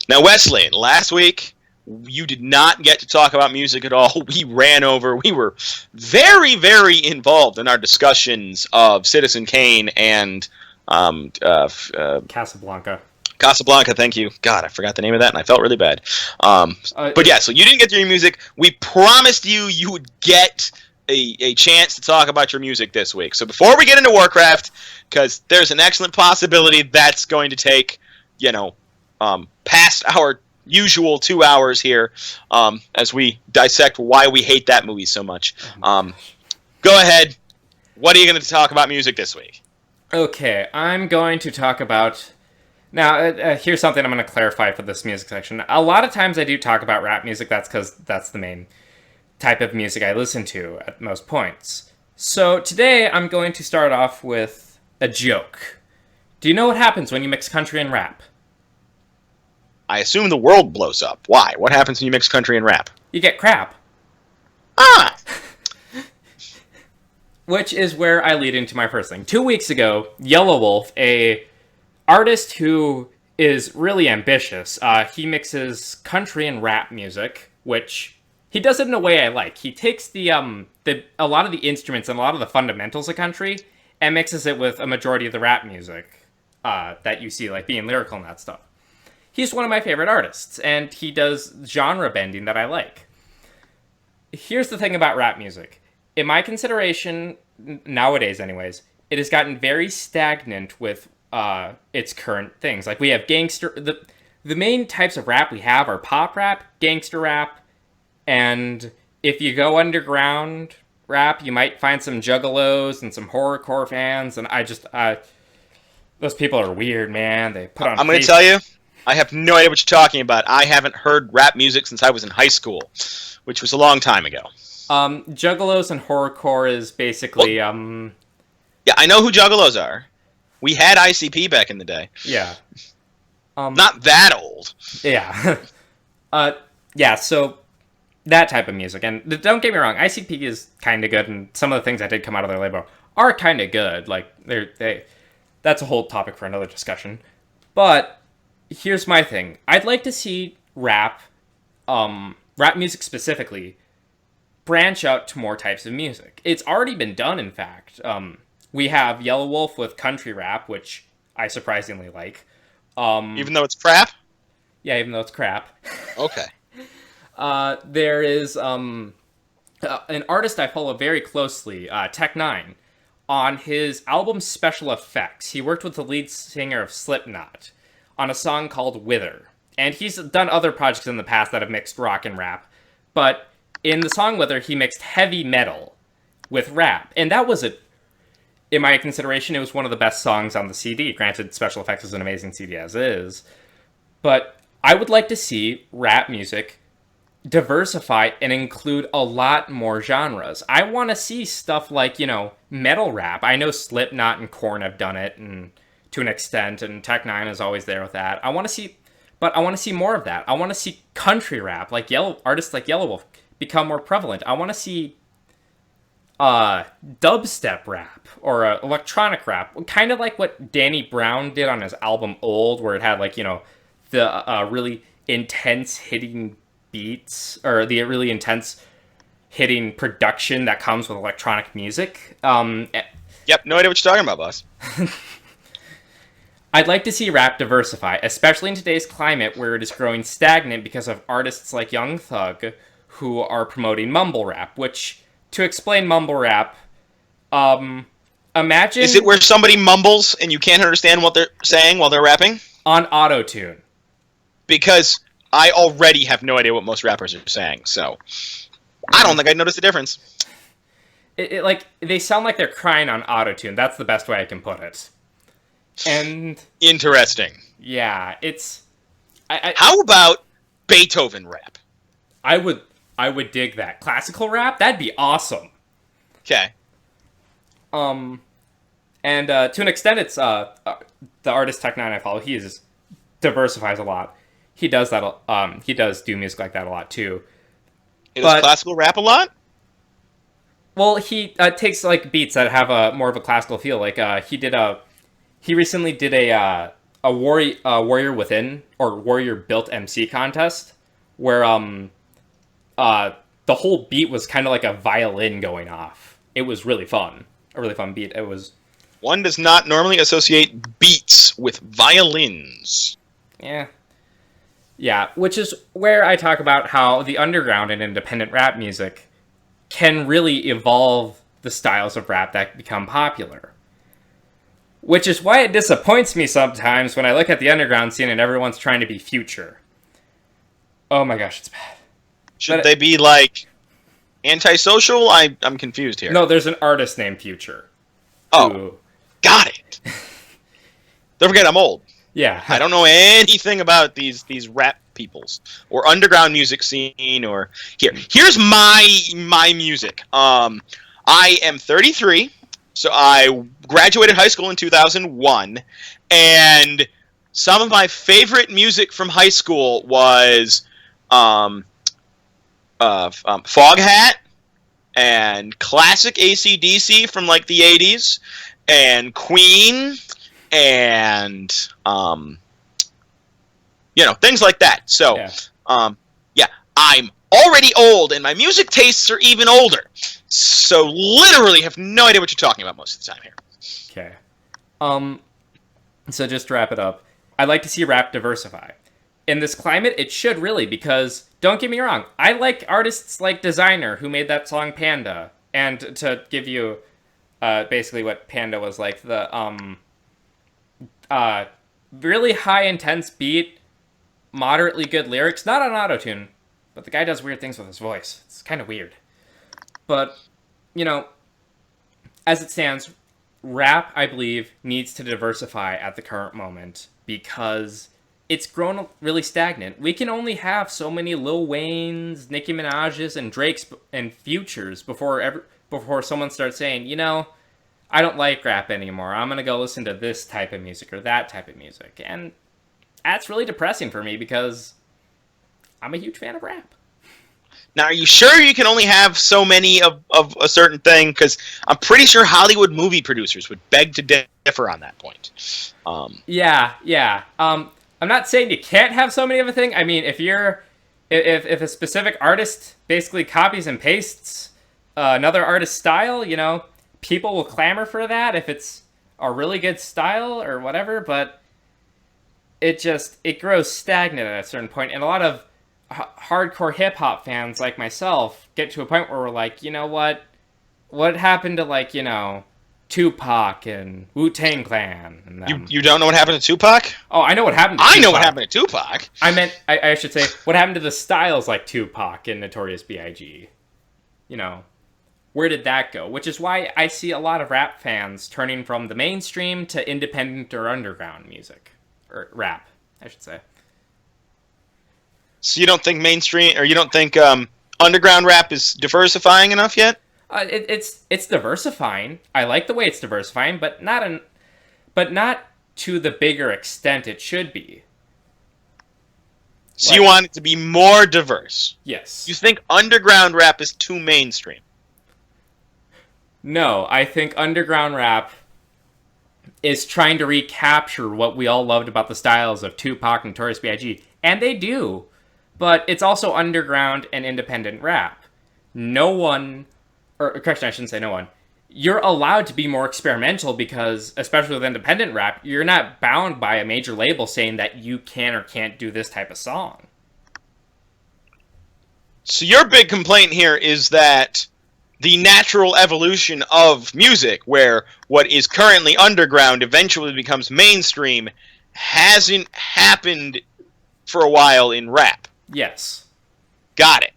Now, Wesley, last week, you did not get to talk about music at all. We ran over. We were very, very involved in our discussions of Citizen Kane and Casablanca. Casablanca, thank you. God, I forgot the name of that, and I felt really bad. But yeah, so you didn't get to your music. We promised you would get a chance to talk about your music this week. So before we get into Warcraft, because there's an excellent possibility that's going to take, past our usual 2 hours here as we dissect why we hate that movie so much. Go ahead. What are you going to talk about music this week? Okay, I'm going to talk about... Now, here's something I'm going to clarify for this music section. A lot of times I do talk about rap music. That's because that's the main type of music I listen to at most points. So today I'm going to start off with a joke Do you know what happens when you mix country and rap? I assume the world blows up. Why? What happens when you mix country and rap? You get crap. Ah! Which is where I lead into my first thing. 2 weeks ago, Yellow Wolf, a artist who is really ambitious, he mixes country and rap music, which he does it in a way I like. He takes a lot of the instruments and a lot of the fundamentals of country and mixes it with a majority of the rap music that you see, like being lyrical and that stuff. He's one of my favorite artists, and he does genre bending that I like. Here's the thing about rap music. In my consideration, nowadays anyways, it has gotten very stagnant with its current things. Like, we have gangster... The main types of rap we have are pop rap, gangster rap, and if you go underground rap, you might find some juggalos and some horrorcore fans, and those people are weird, man. They put on... I'm going to tell you, I have no idea what you're talking about. I haven't heard rap music since I was in high school, which was a long time ago. Juggalos and horrorcore is basically, Yeah, I know who Juggalos are. We had ICP back in the day. Yeah. Not that old. Yeah. Yeah, so that type of music. And don't get me wrong, ICP is kind of good, and some of the things that did come out of their label are kind of good. Like, that's a whole topic for another discussion. But here's my thing. I'd like to see rap music specifically, branch out to more types of music. It's already been done, in fact. We have Yellow Wolf with country rap, which I surprisingly like. Even though it's crap? Yeah, even though it's crap. Okay. There is an artist I follow very closely, Tech9. On his album Special Effects, he worked with the lead singer of Slipknot on a song called Wither. And he's done other projects in the past that have mixed rock and rap. But in the song Wither, he mixed heavy metal with rap. And that was, in my consideration, it was one of the best songs on the CD. Granted, Special Effects is an amazing CD as is. But I would like to see rap music diversify and include a lot more genres. I want to see stuff like, metal rap. I know Slipknot and Korn have done it, and to an extent, and Tech9 is always there with that. I want to see more of that. I want to see country rap, artists like Yellow Wolf, become more prevalent. I want to see dubstep rap or electronic rap, kind of like what Danny Brown did on his album Old, where it had the really intense hitting beats, or the really intense hitting production that comes with electronic music. Yep, no idea what you're talking about, boss. I'd like to see rap diversify, especially in today's climate where it is growing stagnant because of artists like Young Thug who are promoting mumble rap, which, to explain mumble rap, imagine... Is it where somebody mumbles and you can't understand what they're saying while they're rapping? On auto-tune. Because I already have no idea what most rappers are saying, so I don't think I'd notice the difference. They sound like they're crying on auto-tune. That's the best way I can put it. And... Interesting. Yeah, it's... How about Beethoven rap? I would dig that. Classical rap? That'd be awesome. Okay. And to an extent, it's the artist Tech9 I follow. He diversifies a lot. He does that. He does do music like that a lot too. He does classical rap a lot. Well, he takes beats that have more of a classical feel. He recently did a Warrior Within or Warrior Built MC contest where the whole beat was kind of like a violin going off. It was really fun. A really fun beat. It was... One does not normally associate beats with violins. Yeah. Yeah, which is where I talk about how the underground and independent rap music can really evolve the styles of rap that become popular. Which is why it disappoints me sometimes when I look at the underground scene and everyone's trying to be Future. Oh my gosh, it's bad. Should they be, antisocial? I'm confused here. No, there's an artist named Future. Oh, got it. Don't forget, I'm old. Yeah. I don't know anything about these rap peoples or underground music scene or... Here's my music. I am 33. So I graduated high school in 2001, and some of my favorite music from high school was Foghat and classic AC/DC from like the 80s, and Queen, and things like that. So I'm already old, and my music tastes are even older. So literally have no idea what you're talking about most of the time here. Okay. So just to wrap it up, I'd like to see rap diversify. In this climate, it should really, because, don't get me wrong, I like artists like Designer, who made that song Panda. And to give you basically what Panda was like, the really high intense beat, moderately good lyrics, not on autotune, but the guy does weird things with his voice. It's kind of weird. But, as it stands, rap, I believe, needs to diversify at the current moment because it's grown really stagnant. We can only have so many Lil Waynes, Nicki Minaj's, and Drake's and Futures before someone starts saying, I don't like rap anymore. I'm going to go listen to this type of music or that type of music. And that's really depressing for me because I'm a huge fan of rap. Now, are you sure you can only have so many of a certain thing? Because I'm pretty sure Hollywood movie producers would beg to differ on that point. Yeah. I'm not saying you can't have so many of a thing. I mean, if a specific artist basically copies and pastes another artist's style, people will clamor for that if it's a really good style or whatever. But it grows stagnant at a certain point, and a lot of hardcore hip-hop fans like myself get to a point where we're like, what happened to Tupac and Wu-Tang Clan and them? You don't know what happened to Tupac? Oh, I know what happened to Tupac. I know what happened to Tupac. I meant, I should say, what happened to the styles like Tupac and Notorious B.I.G.? Where did that go? Which is why I see a lot of rap fans turning from the mainstream to independent or underground music. Or rap, I should say. So you don't think mainstream, or you don't think underground rap is diversifying enough yet? It's diversifying. I like the way it's diversifying, but not to the bigger extent it should be. So you want it to be more diverse? Yes. You think underground rap is too mainstream? No, I think underground rap is trying to recapture what we all loved about the styles of Tupac and Notorious B.I.G. And they do. But it's also underground and independent rap. Correction, I shouldn't say no one. You're allowed to be more experimental because, especially with independent rap, you're not bound by a major label saying that you can or can't do this type of song. So your big complaint here is that the natural evolution of music, where what is currently underground eventually becomes mainstream, hasn't happened for a while in rap. Yes. Got it.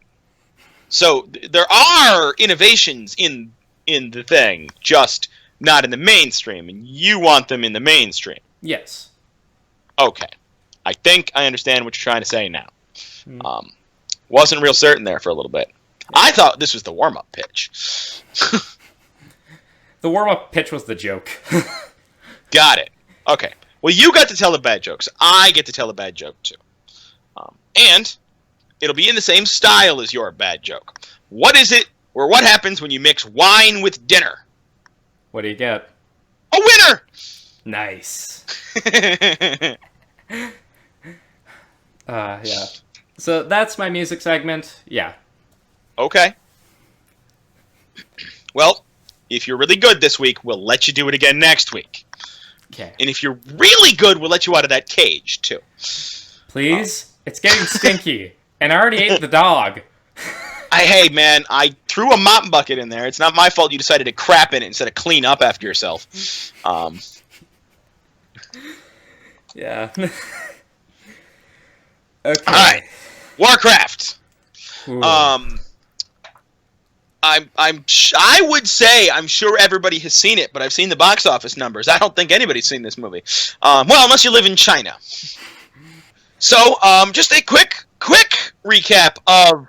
So there are innovations in the thing, just not in the mainstream, and you want them in the mainstream. Yes. Okay. I think I understand what you're trying to say now. Wasn't real certain there for a little bit. I thought this was the warm-up pitch. The warm-up pitch was the joke. Got it. Okay. Well, you got to tell the bad jokes. I get to tell a bad joke, too. And it'll be in the same style as your bad joke. What is it, or what happens when you mix wine with dinner? What do you get? A winner! Nice. Yeah. So that's my music segment. Yeah. Okay. Well, if you're really good this week, we'll let you do it again next week. Okay. And if you're really good, we'll let you out of that cage, too. Please? It's getting stinky. And I already ate the dog. Hey, man, I threw a mop bucket in there. It's not my fault you decided to crap in it instead of clean up after yourself. Yeah. Okay. All right. Warcraft. Ooh. I would say I'm sure everybody has seen it, but I've seen the box office numbers. I don't think anybody's seen this movie. Well, unless you live in China. So, just a quick recap of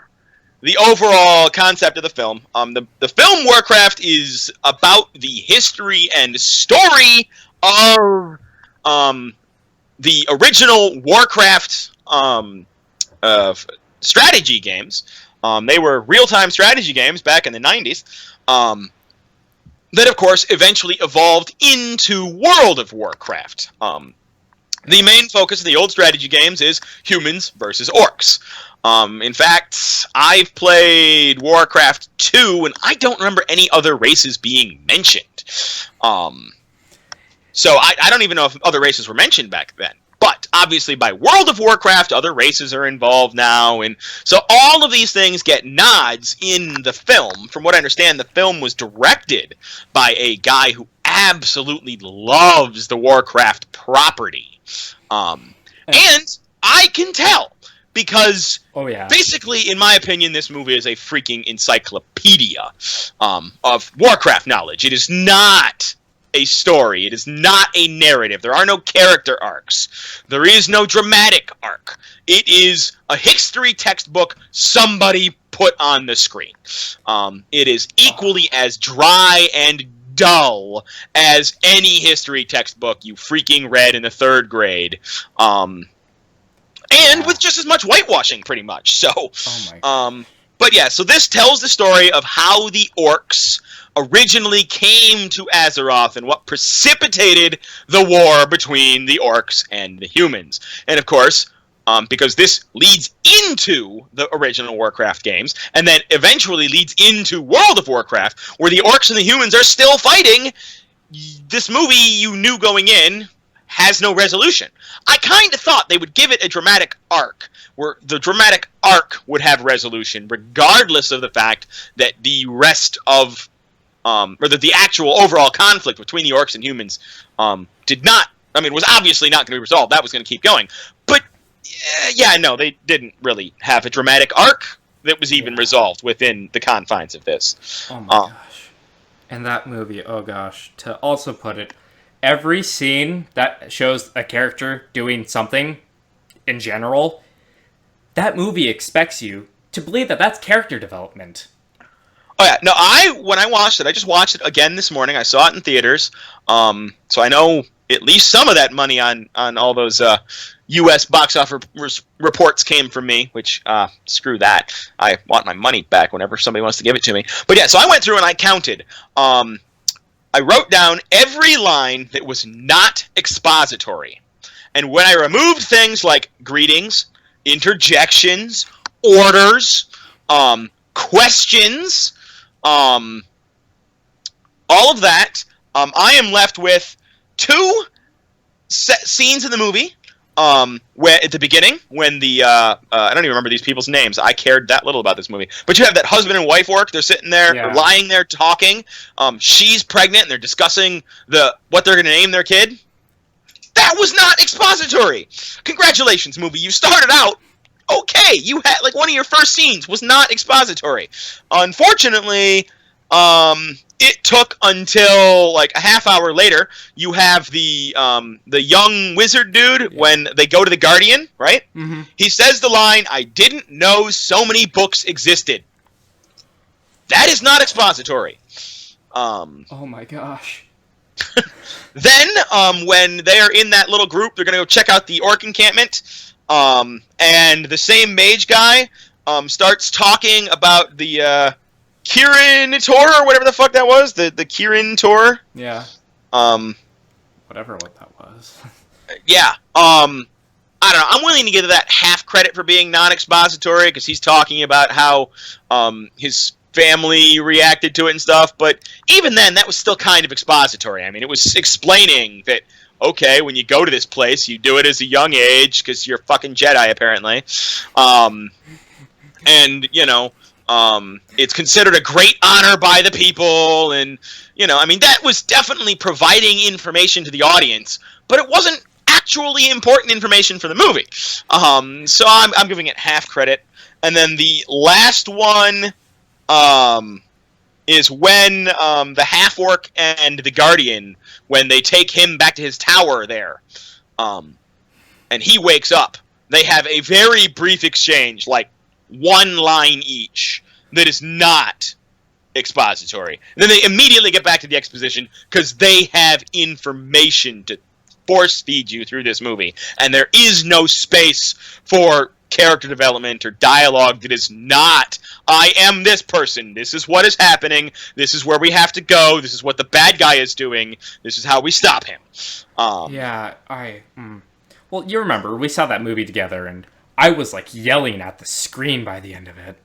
the overall concept of the film. The film Warcraft is about the history and story of the original Warcraft strategy games. They were real-time strategy games back in the 90s. That, of course, eventually evolved into World of Warcraft. The main focus of the old strategy games is humans versus orcs. In fact, I've played Warcraft 2, and I don't remember any other races being mentioned. So I don't even know if other races were mentioned back then. But, obviously, by World of Warcraft, other races are involved now, and so all of these things get nods in the film. From what I understand, the film was directed by a guy who absolutely loves the Warcraft property. And I can tell, because basically, in my opinion, this movie is a freaking encyclopedia of Warcraft knowledge. It is not a story. It is not a narrative. There are no character arcs. There is no dramatic arc. It is a history textbook somebody put on the screen. It is equally as dry and dull as any history textbook you freaking read in the 3rd grade. And with just as much whitewashing, pretty much. So, but yeah, so this tells the story of how the orcs originally came to Azeroth and what precipitated the war between the orcs and the humans. And of course, because this leads into the original Warcraft games, and then eventually leads into World of Warcraft, where the orcs and the humans are still fighting, this movie you knew going in has no resolution. I kind of thought they would give it a dramatic arc, where the dramatic arc would have resolution, regardless of the fact that the rest of or that the actual overall conflict between the orcs and humans was obviously not going to be resolved. That was going to keep going. But, no, they didn't really have a dramatic arc that was even resolved within the confines of this. Oh my gosh. And that movie, oh gosh, to also put it, every scene that shows a character doing something in general, that movie expects you to believe that that's character development. Oh yeah, no. When I watched it, I just watched it again this morning. I saw it in theaters, so I know at least some of that money on all those U.S. box office reports came from me. Which screw that. I want my money back whenever somebody wants to give it to me. But yeah, so I went through and I counted. I wrote down every line that was not expository, and when I removed things like greetings, interjections, orders, questions. All of that, I am left with 2 scenes in the movie, where at the beginning, when the, I don't even remember these people's names, I cared that little about this movie, but you have that husband and wife orc, they're sitting there, lying there talking, she's pregnant, and they're discussing what they're going to name their kid. That was not expository! Congratulations, movie, you started out okay, you had, one of your first scenes was not expository. Unfortunately, it took until, a half hour later, you have the young wizard dude, when they go to the Guardian, right? Mm-hmm. He says the line, "I didn't know so many books existed." That is not expository. Oh my gosh. Then, when they're in that little group, they're going to go check out the orc encampment. And the same mage guy starts talking about the Kirin Tor, or whatever the fuck that was, the Kirin Tor. Yeah. Whatever what that was. Yeah. I don't know. I'm willing to give that half credit for being non-expository, because he's talking about how his family reacted to it and stuff, but even then, that was still kind of expository. I mean, it was explaining that, okay, when you go to this place, you do it as a young age, because you're fucking Jedi, apparently. And, it's considered a great honor by the people, and, that was definitely providing information to the audience, but it wasn't actually important information for the movie. So I'm giving it half credit. And then the last one is when the half-orc and the Guardian, when they take him back to his tower there, and he wakes up, they have a very brief exchange, one line each that is not expository. And then they immediately get back to the exposition because they have information to force feed you through this movie. And there is no space for character development or dialogue that is not, I am this person, this is what is happening, this is where we have to go, this is what the bad guy is doing, this is how we stop him. Well, you remember, we saw that movie together, and I was, like, yelling at the screen by the end of it.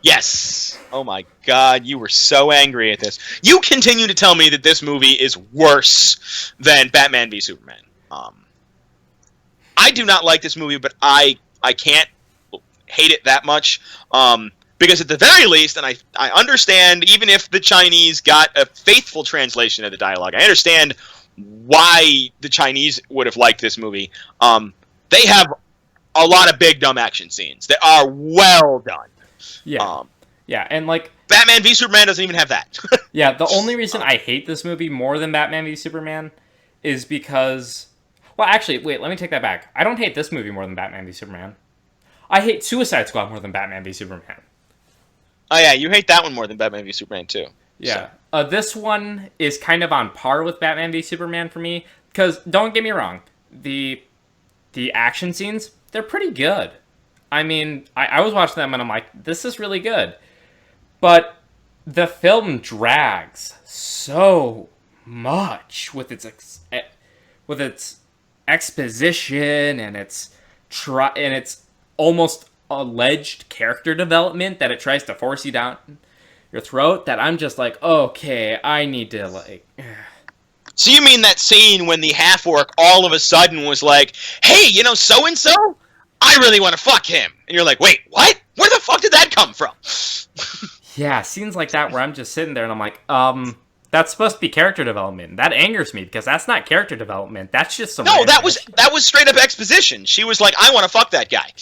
Yes! Oh my god, you were so angry at this. You continue to tell me that this movie is worse than Batman v Superman. I do not like this movie, but I can't hate it that much. Because at the very least, and I understand, even if the Chinese got a faithful translation of the dialogue, I understand why the Chinese would have liked this movie. They have a lot of big, dumb action scenes that are well done. Yeah. And like... Batman v Superman doesn't even have that. Yeah, the only reason I hate this movie more than Batman v Superman is because... Well, actually, wait, let me take that back. I don't hate this movie more than Batman v Superman. I hate Suicide Squad more than Batman v Superman. Oh yeah, you hate that one more than Batman v Superman too. Yeah. So. This one is kind of on par with Batman v Superman for me, because, don't get me wrong, the action scenes, they're pretty good. I mean, I was watching them and I'm like, this is really good. But the film drags so much with its exposition and its almost alleged character development that it tries to force you down your throat, that I'm just like, okay, I need to, like... So you mean that scene when the half-orc all of a sudden was like, hey, you know so-and-so? I really want to fuck him. And you're like, wait, what? Where the fuck did that come from? Yeah, scenes like that where I'm just sitting there and I'm like, that's supposed to be character development. That angers me because that's not character development. That's just some... No, that was straight up exposition. She was like, I want to fuck that guy.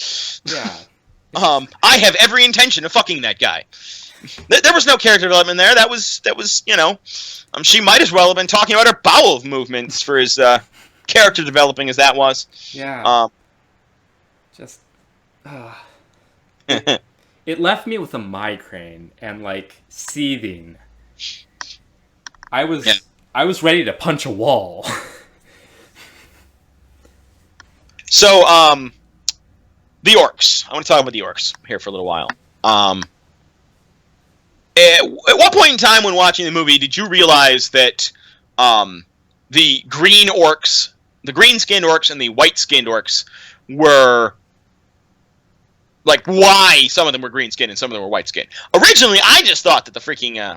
Yeah. I have every intention of fucking that guy. There was no character development there. That was you know, she might as well have been talking about her bowel movements for as character developing as that was. Yeah. It left me with a migraine and like seething. I was ready to punch a wall. So, the orcs. I want to talk about the orcs here for a little while. At what point in time when watching the movie did you realize that the green orcs, the green-skinned orcs and the white-skinned orcs were... Like, why some of them were green-skinned and some of them were white-skinned? Originally, I just thought that the freaking...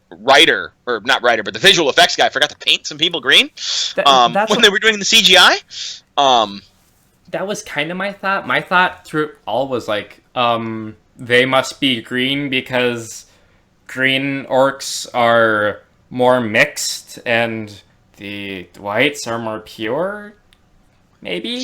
writer, or not writer, but the visual effects guy forgot to paint some people green when they were doing the CGI. That was kind of my thought. My thought through all was like, they must be green because green orcs are more mixed and the whites are more pure, maybe?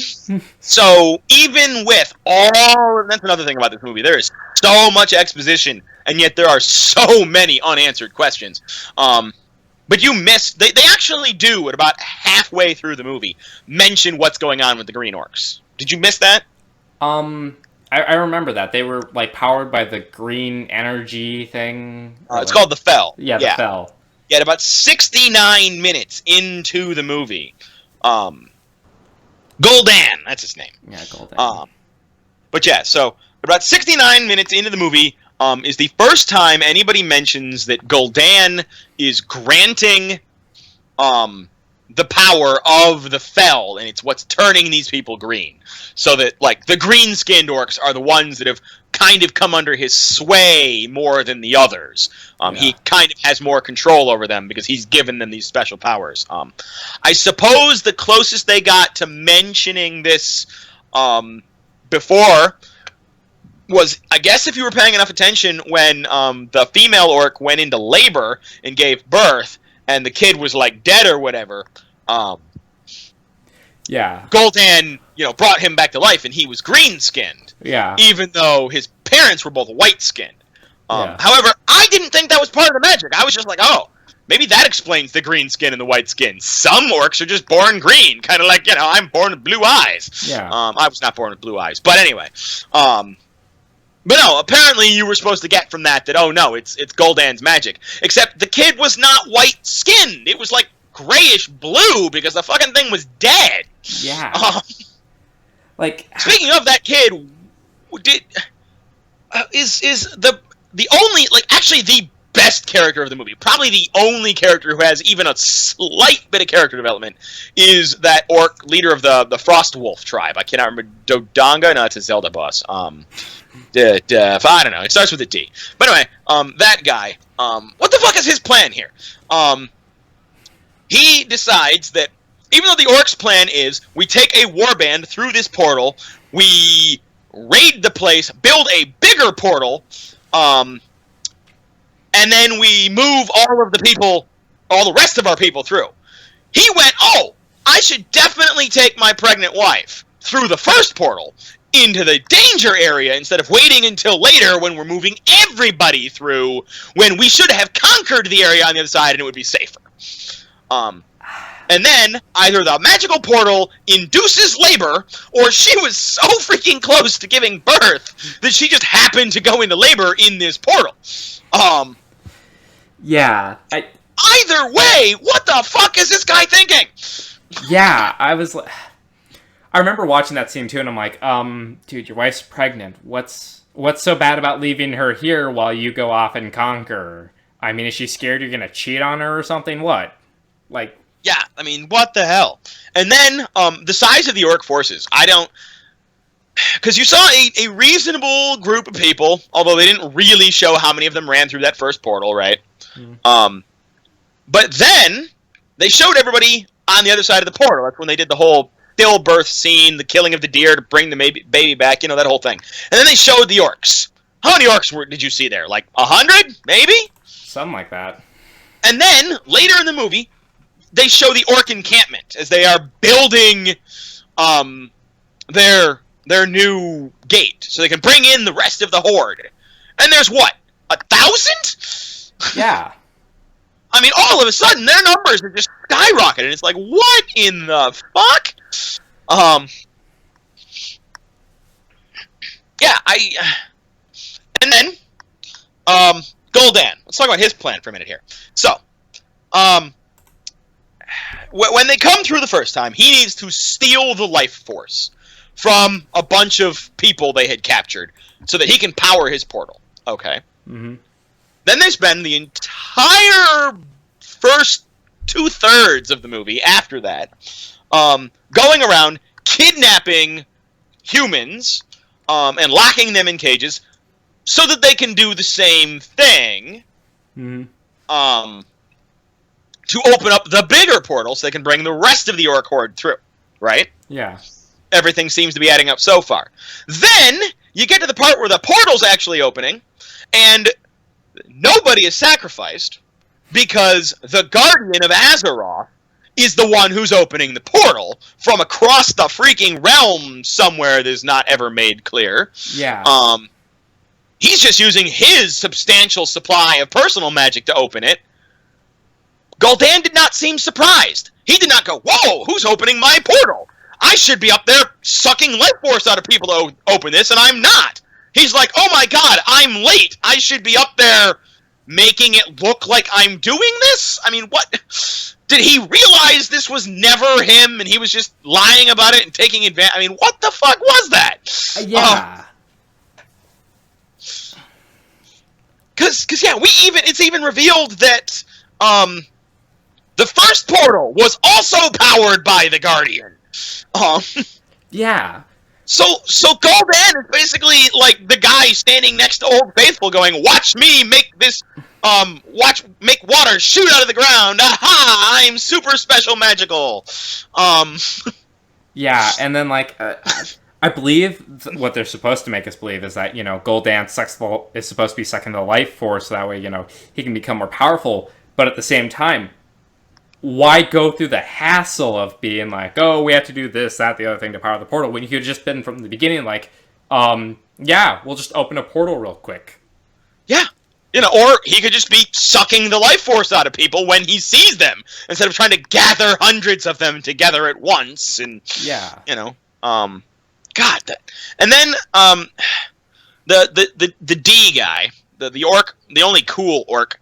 So, even with all... That's another thing about this movie. There is so much exposition, and yet there are so many unanswered questions. But you missed... They actually do, at about halfway through the movie, mention what's going on with the green orcs. Did you miss that? I remember that. They were, like, powered by the green energy thing. It's called the Fel. Yeah, the Fel. Yeah, at about 69 minutes into the movie, Gul'dan, that's his name. Yeah, Gul'dan. But yeah, so about 69 minutes into the movie is the first time anybody mentions that Gul'dan is granting the power of the Fel, and it's what's turning these people green. So that, like, the green-skinned orcs are the ones that have kind of come under his sway more than the others. He kind of has more control over them because he's given them these special powers. I suppose the closest they got to mentioning this before was, I guess if you were paying enough attention, when the female orc went into labor and gave birth, and the kid was, like, dead or whatever, Gul'dan, brought him back to life, and he was green-skinned. Yeah. Even though his parents were both white-skinned. However, I didn't think that was part of the magic. I was just like, oh, maybe that explains the green skin and the white skin. Some orcs are just born green, kind of like, I'm born with blue eyes. Yeah. I was not born with blue eyes. But anyway, But no, apparently you were supposed to get from that, oh no, it's Gul'dan's magic. Except the kid was not white-skinned. It was like grayish blue because the fucking thing was dead. Yeah. Like, speaking of that kid, is the only, like, actually the best character of the movie, probably the only character who has even a slight bit of character development, is that orc leader of the Frost Wolf tribe. I cannot remember. Dodonga? No, it's a Zelda boss. I don't know. It starts with a D. But anyway, that guy. What the fuck is his plan here? He decides that even though the orc's plan is we take a warband through this portal, we raid the place, build a bigger portal, and then we move all the rest of our people through. He went, I should definitely take my pregnant wife through the first portal into the danger area instead of waiting until later when we're moving everybody through, when we should have conquered the area on the other side and it would be safer. And then either the magical portal induces labor, or she was so freaking close to giving birth that she just happened to go into labor in this portal. Yeah. Either way, what the fuck is this guy thinking? Yeah, I remember watching that scene too, and I'm like, dude, your wife's pregnant. What's so bad about leaving her here while you go off and conquer? I mean, is she scared you're gonna cheat on her or something? What? Like... Yeah, I mean, what the hell? And then, the size of the orc forces, because you saw a reasonable group of people, although they didn't really show how many of them ran through that first portal, right? Mm. But then, they showed everybody on the other side of the portal. That's when they did the whole stillbirth scene, the killing of the deer to bring the baby back, that whole thing. And then they showed the orcs. How many orcs did you see there? Like 100, maybe? Something like that. And then, later in the movie, they show the orc encampment as they are building their new gate so they can bring in the rest of the horde. And there's what? 1,000? Yeah. I mean, all of a sudden their numbers are just skyrocketing. It's like, what in the fuck? Yeah, and then Gul'dan. Let's talk about his plan for a minute here. So, when they come through the first time, he needs to steal the life force from a bunch of people they had captured so that he can power his portal. Okay. Mm-hmm. Then they spend the entire first 2/3 of the movie after that going around kidnapping humans and locking them in cages so that they can do the same thing. Mm-hmm. To open up the bigger portal so they can bring the rest of the orc horde through, right? Yeah. Everything seems to be adding up so far. Then, you get to the part where the portal's actually opening, and nobody is sacrificed because the Guardian of Azeroth is the one who's opening the portal from across the freaking realm somewhere that is not ever made clear. Yeah. He's just using his substantial supply of personal magic to open it. Gul'dan did not seem surprised. He did not go, whoa, who's opening my portal? I should be up there sucking life force out of people to open this, and I'm not. He's like, oh my god, I'm late. I should be up there making it look like I'm doing this? I mean, what? Did he realize this was never him, and he was just lying about it and taking advantage? I mean, what the fuck was that? Yeah. Because yeah, it's even revealed that, the first portal was also powered by the Guardian. Yeah. So Gul'dan is basically like the guy standing next to Old Faithful going, watch me make this, make water shoot out of the ground. Aha, I'm super special magical. Yeah, and then, I believe what they're supposed to make us believe is that, Gul'dan is supposed to be sucking the life force, so that way, he can become more powerful. But at the same time, why go through the hassle of being like, oh, we have to do this, that, the other thing to power the portal, when you could have just been from the beginning like, yeah, we'll just open a portal real quick. Yeah. Or he could just be sucking the life force out of people when he sees them, instead of trying to gather hundreds of them together at once, and, yeah. God, and then, the D guy, the orc, the only cool orc,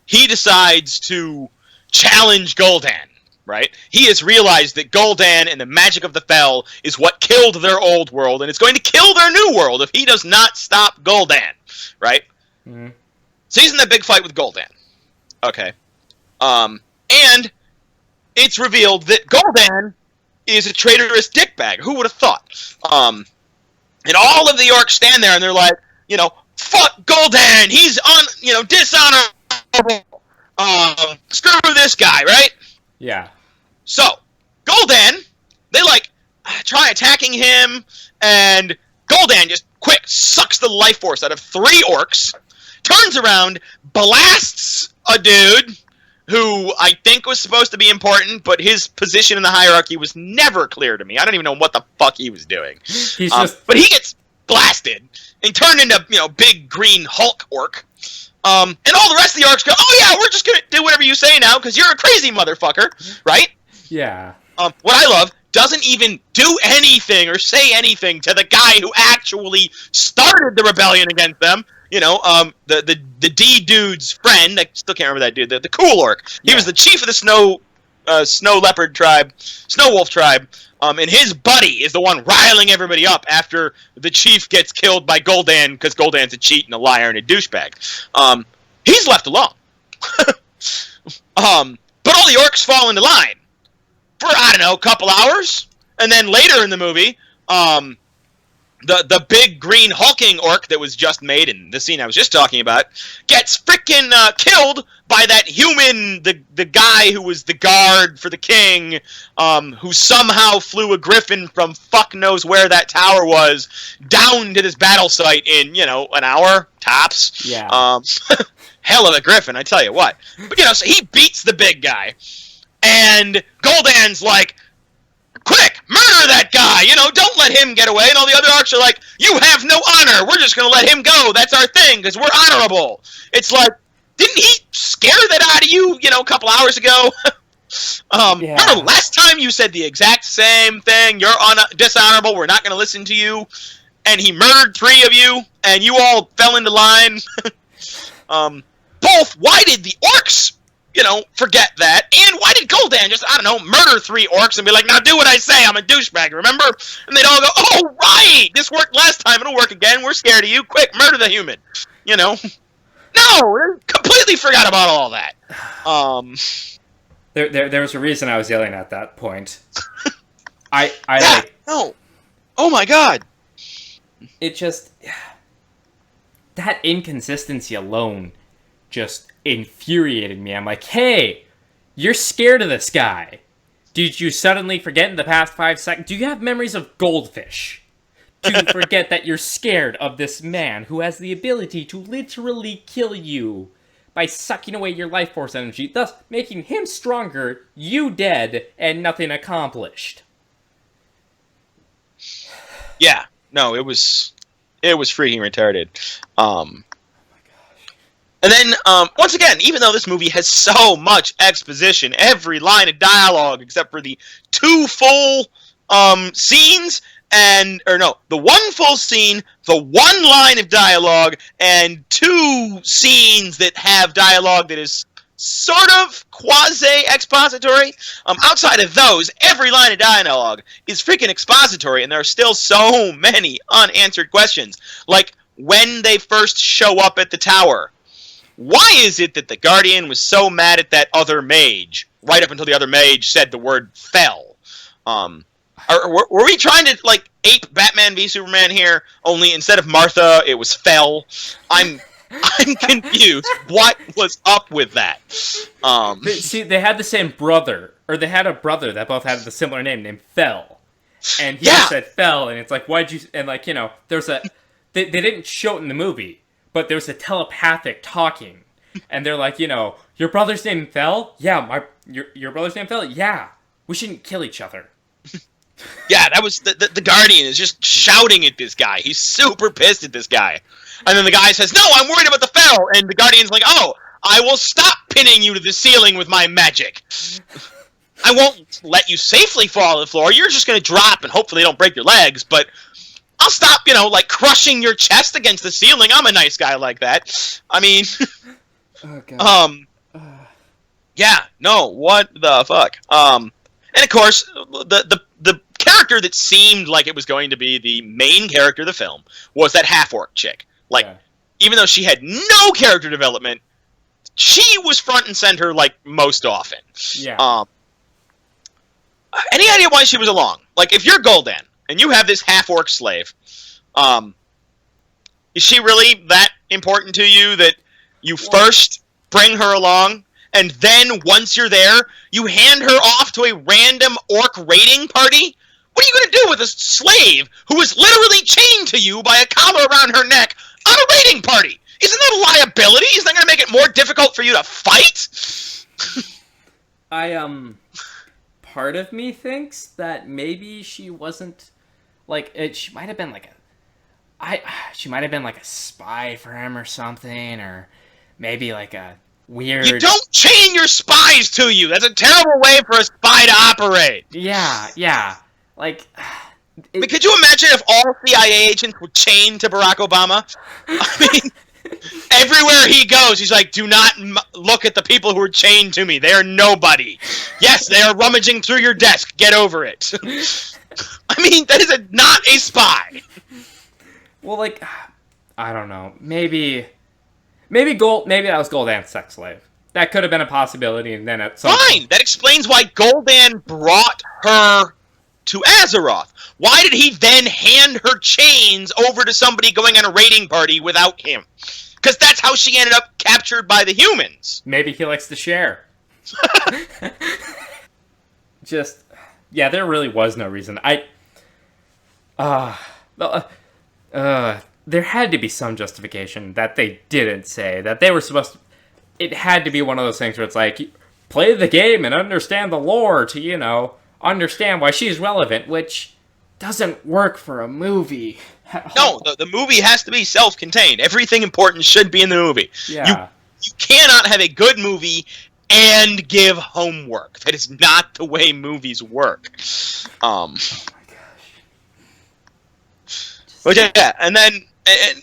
he decides to challenge Gul'dan, right? He has realized that Gul'dan and the magic of the Fel is what killed their old world, and it's going to kill their new world if he does not stop Gul'dan, right? Mm-hmm. So he's in that big fight with Gul'dan. Okay. And it's revealed that Gul'dan is a traitorous dickbag. Who would have thought? And all of the orcs stand there and they're like, fuck Gul'dan, he's dishonorable. Screw this guy, right? Yeah. So, Gul'dan, they try attacking him, and Gul'dan just quick sucks the life force out of 3 orcs, turns around, blasts a dude who I think was supposed to be important, but his position in the hierarchy was never clear to me. I don't even know what the fuck he was doing. But he gets blasted and turned into, big green Hulk orc. And all the rest of the orcs go, oh yeah, we're just gonna do whatever you say now, because you're a crazy motherfucker, right? Yeah. What I love, doesn't even do anything or say anything to the guy who actually started the rebellion against them. The D dude's friend, I still can't remember that dude, the cool orc. He was the chief of the snow leopard tribe, snow wolf tribe, and his buddy is the one riling everybody up after the chief gets killed by Gul'dan, because Gul'dan's a cheat and a liar and a douchebag. He's left alone. But all the orcs fall into line for, I don't know, a couple hours, and then later in the movie, the big green hulking orc that was just made in the scene I was just talking about gets freaking killed by that human, the guy who was the guard for the king, who somehow flew a griffin from fuck knows where that tower was down to this battle site in, an hour tops. Yeah. Hell of a griffin, I tell you what. But, so he beats the big guy, and Gul'dan's like, quick, murder that guy, don't let him get away. And all the other orcs are like, you have no honor, we're just going to let him go, that's our thing, because we're honorable. It's like, didn't he scare that out of you, a couple hours ago? Remember last time you said the exact same thing, you're dishonorable, we're not going to listen to you, and he murdered 3 of you, and you all fell into line. Both, why did the orcs forget that? And why did Gul'dan just, murder 3 orcs and be like, now do what I say, I'm a douchebag, remember? And they'd all go, oh, right! This worked last time, it'll work again, we're scared of you, quick, murder the human. No, completely forgot about all that. There was a reason I was yelling at that point. No. Oh my god. It just... That inconsistency alone just infuriated me. I'm like, hey, you're scared of this guy. Did you suddenly forget in the past 5 seconds? Do you have memories of goldfish? Do you forget that you're scared of this man who has the ability to literally kill you by sucking away your life force energy, thus making him stronger, you dead, and nothing accomplished? Yeah, no, it was freaking retarded. And then, once again, even though this movie has so much exposition, every line of dialogue except for the 2 full scenes, the 1 full scene, the 1 line of dialogue, and 2 scenes that have dialogue that is sort of quasi-expository. Outside of those, every line of dialogue is freaking expository, and there are still so many unanswered questions. Like, when they first show up at the tower, why is it that the Guardian was so mad at that other mage, right up until the other mage said the word fell? Were we trying to, ape Batman v Superman here, only instead of Martha, it was fell? I'm confused. What was up with that? See, they had the same brother, or they had a brother that both had the similar name named Fell. And he said Fell, and it's like, why'd you... And, there's a... They didn't show it in the movie, but there's a telepathic talking. And they're like, your brother's name Fell? Yeah, your brother's name Fell? Yeah. We shouldn't kill each other. Yeah, that was... The Guardian is just shouting at this guy. He's super pissed at this guy. And then the guy says, no, I'm worried about the Fell. And the Guardian's like, oh, I will stop pinning you to the ceiling with my magic. I won't let you safely fall to the floor. You're just going to drop and hopefully don't break your legs. But I'll stop, like crushing your chest against the ceiling. I'm a nice guy like that. I mean, oh, God. Yeah, no, what the fuck? And of course, the character that seemed like it was going to be the main character of the film was that half-orc chick. Like, even though she had no character development, she was front and center, like, most often. Yeah. Any idea why she was along? Like, if you're Gul'dan, and you have this half-orc slave, is she really that important to you that you first bring her along, and then, once you're there, you hand her off to a random orc raiding party? What are you going to do with a slave who is literally chained to you by a collar around her neck on a raiding party? Isn't that a liability? Isn't that going to make it more difficult for you to fight? Part of me thinks that maybe she wasn't, like, she might have been like she might have been like a spy for him or something, or maybe like a weird... You don't chain your spies to you! That's a terrible way for a spy to operate! Yeah. Like... Could you imagine if all CIA agents were chained to Barack Obama? I mean, everywhere he goes, he's like, do not look at the people who are chained to me. They are nobody. Yes, they are rummaging through your desk. Get over it. I mean, that is not a spy. Well, like, I don't know. Maybe that was Gul'dan's sex slave. That could have been a possibility, and then at some point... That explains why Gul'dan brought her to Azeroth. Why did he then hand her chains over to somebody going on a raiding party without him? Because that's how she ended up captured by the humans. Maybe he likes to share. There really was no reason. There had to be some justification that they didn't say, that they were supposed to... It had to be one of those things where it's like, play the game and understand the lore to, understand why she's relevant, which doesn't work for a movie. No, the movie has to be self-contained. Everything important should be in the movie. Yeah. You cannot have a good movie and give homework. That is not the way movies work. Oh my gosh. But yeah, and then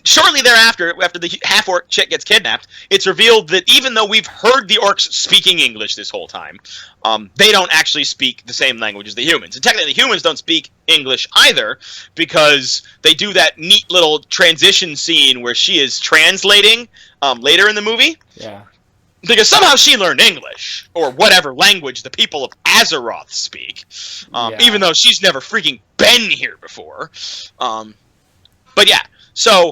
shortly thereafter, after the half-orc chick gets kidnapped, it's revealed that even though we've heard the orcs speaking English this whole time, they don't actually speak the same language as the humans. And technically, the humans don't speak English either, because they do that neat little transition scene where she is translating later in the movie. Yeah. Because somehow she learned English, or whatever language the people of Azeroth speak, even though she's never freaking been here before. But yeah, so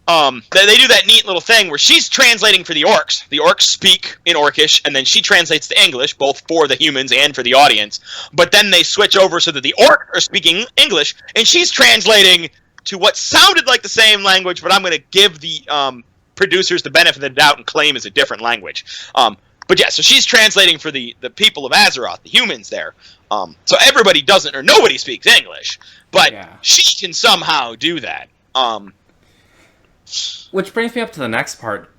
they do that neat little thing where she's translating for the orcs. The orcs speak in Orcish, and then she translates to English, both for the humans and for the audience. But then they switch over so that the orcs are speaking English, and she's translating to what sounded like the same language, but I'm going to give the producers the benefit of the doubt and claim is a different language. But yeah, so she's translating for the people of Azeroth, the humans there. So everybody doesn't, or nobody speaks English, but she can somehow do that. Which brings me up to the next part.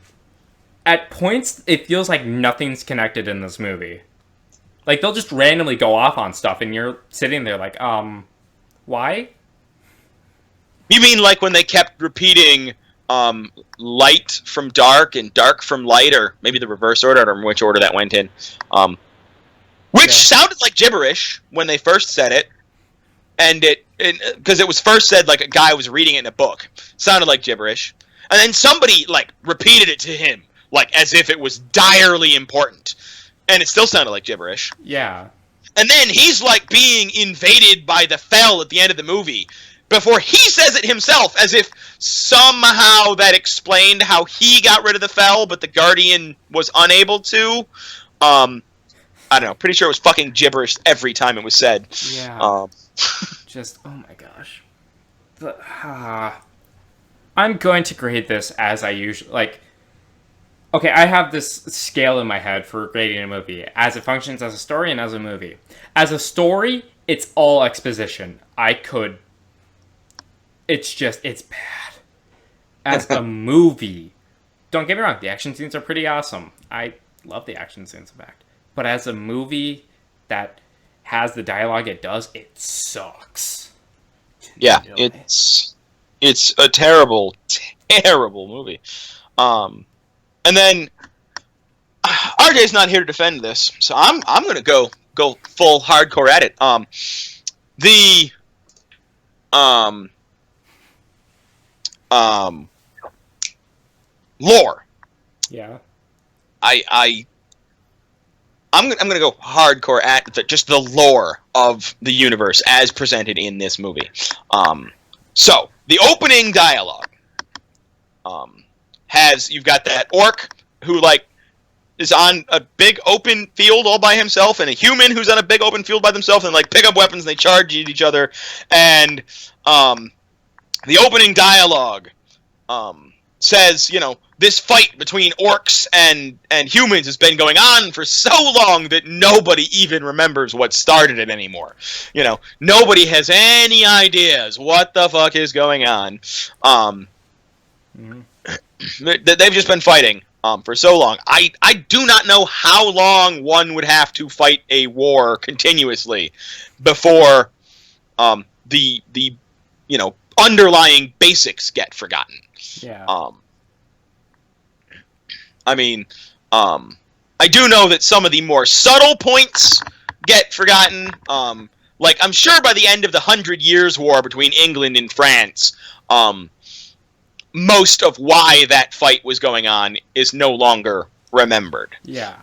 At points, it feels like nothing's connected in this movie. Like, they'll just randomly go off on stuff, and you're sitting there like, why? You mean like when they kept repeating light from dark and dark from light, or maybe the reverse order, I don't remember which order that went in. Which sounded like gibberish when they first said it, and because it was first said like a guy was reading it in a book. Sounded like gibberish. And then somebody like repeated it to him, like as if it was direly important. And it still sounded like gibberish. Yeah. And then he's like being invaded by the Fel at the end of the movie, before he says it himself, as if somehow that explained how he got rid of the Fel, but the Guardian was unable to. I don't know. Pretty sure it was fucking gibberish every time it was said. Yeah. Just, oh my gosh. I'm going to grade this as I usually... Like, okay, I have this scale in my head for grading a movie, as it functions as a story and as a movie. As a story, it's all exposition. It's bad. As a movie, don't get me wrong, the action scenes are pretty awesome. I love the action scenes, in fact. But as a movie that has the dialogue it does, it sucks. Yeah, it's It's a terrible, terrible movie. And then RJ's not here to defend this, so I'm gonna go full hardcore at it. The lore. Yeah. I'm gonna go hardcore at just the lore of the universe as presented in this movie. So the opening dialogue you've got that orc who is on a big open field all by himself, and a human who's on a big open field by themselves, and pick up weapons and they charge at each other. And the opening dialogue says, this fight between orcs and humans has been going on for so long that nobody even remembers what started it anymore. Nobody has any ideas what the fuck is going on. They've just been fighting for so long. I do not know how long one would have to fight a war continuously before the underlying basics get forgotten. Yeah. I do know that some of the more subtle points get forgotten. I'm sure by the end of the 100 Years' War between England and France, most of why that fight was going on is no longer remembered. Yeah.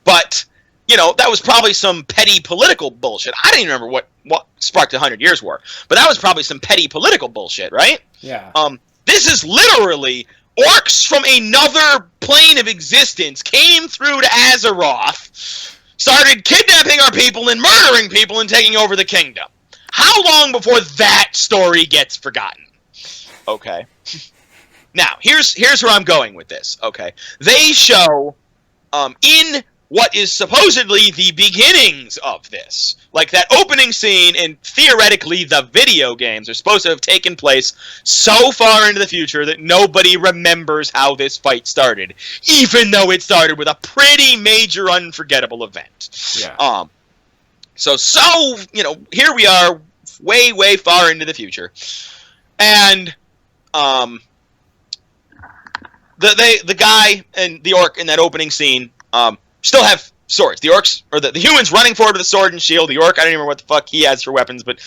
But, that was probably some petty political bullshit. I don't even remember what sparked the 100 Years' War, but that was probably some petty political bullshit, right? Yeah. This is literally orcs from another plane of existence came through to Azeroth, started kidnapping our people and murdering people and taking over the kingdom. How long before that story gets forgotten? Okay. Now, here's where I'm going with this, okay? They show, in what is supposedly the beginnings of this, that opening scene and theoretically the video games are supposed to have taken place so far into the future that nobody remembers how this fight started, even though it started with a pretty major unforgettable event. Yeah. So, here we are, way, way far into the future. And, the guy and the orc in that opening scene still have swords. The orcs, or the humans running forward with a sword and shield. The orc, I don't even remember what the fuck he has for weapons, but,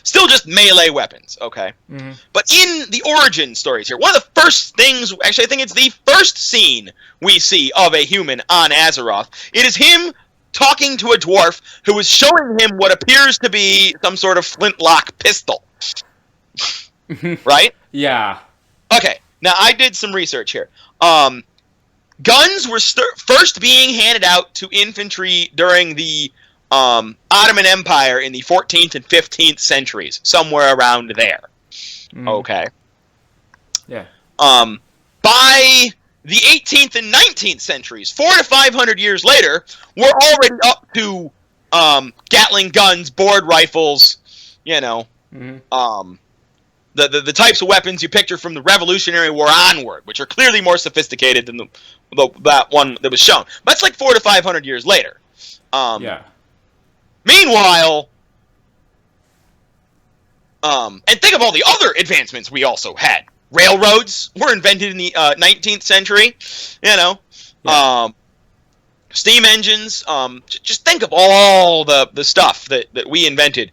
still just melee weapons, okay? Mm-hmm. But in the origin stories here, one of the first things, actually I think it's the first scene we see of a human on Azeroth, it is him talking to a dwarf who is showing him what appears to be some sort of flintlock pistol. Right? Yeah. Okay, now I did some research here. Guns were first being handed out to infantry during the Ottoman Empire in the 14th and 15th centuries, somewhere around there. Okay. Yeah. By the 18th and 19th centuries, 400 to 500 years later, we're already up to Gatling guns, board rifles, the types of weapons you picture from the Revolutionary War onward, which are clearly more sophisticated than that one that was shown. But it's 400 to 500 years later. Yeah. Meanwhile, and think of all the other advancements we also had. Railroads were invented in the 19th century, Yeah. Steam engines. Just think of all the stuff that we invented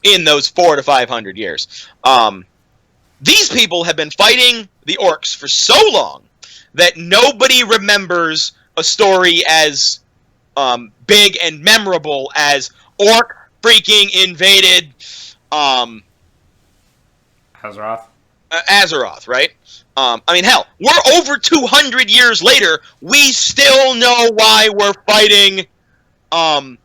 in those 400 to 500 years. These people have been fighting the orcs for so long that nobody remembers a story as big and memorable as orc freaking invaded Azeroth, right? Hell, we're over 200 years later. We still know why we're fighting, or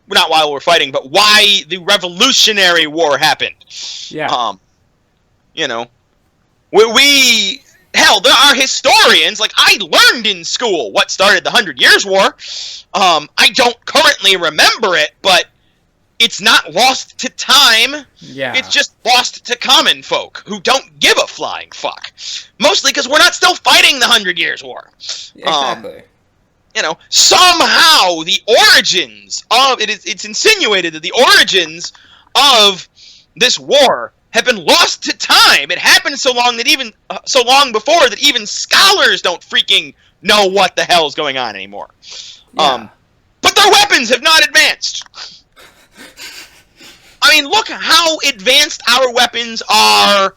not why we're fighting, but why the Revolutionary War happened. Yeah. Hell, there are historians, I learned in school what started the 100 Years' War. I don't currently remember it, but it's not lost to time. Yeah. It's just lost to common folk who don't give a flying fuck. Mostly because we're not still fighting the 100 Years' War. Exactly. Somehow the origins of it's insinuated that the origins of this war have been lost to time. It happened so long before that even scholars don't freaking know what the hell's going on anymore. Yeah. But their weapons have not advanced. I mean, look how advanced our weapons are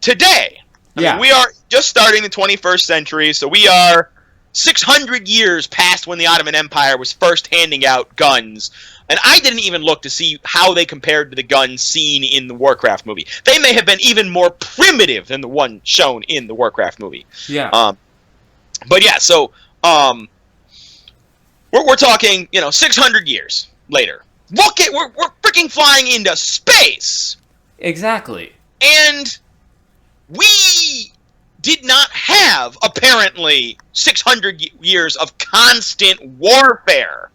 today. I mean, we are just starting the 21st century, so we are 600 years past when the Ottoman Empire was first handing out guns. And I didn't even look to see how they compared to the guns seen in the Warcraft movie. They may have been even more primitive than the one shown in the Warcraft movie. Yeah. But yeah, so we're talking, 600 years later. Look at we're freaking flying into space. Exactly. And we did not have apparently 600 years of constant warfare,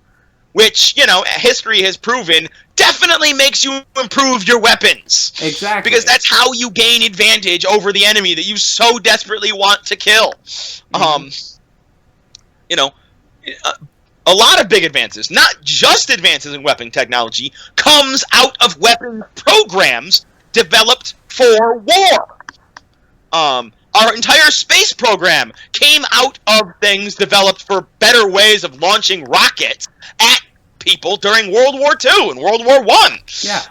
which, history has proven definitely makes you improve your weapons. Exactly. Because that's how you gain advantage over the enemy that you so desperately want to kill. A lot of big advances, not just advances in weapon technology, comes out of weapon programs developed for war. Our entire space program came out of things developed for better ways of launching rockets at people during World War II and World War I. Yeah.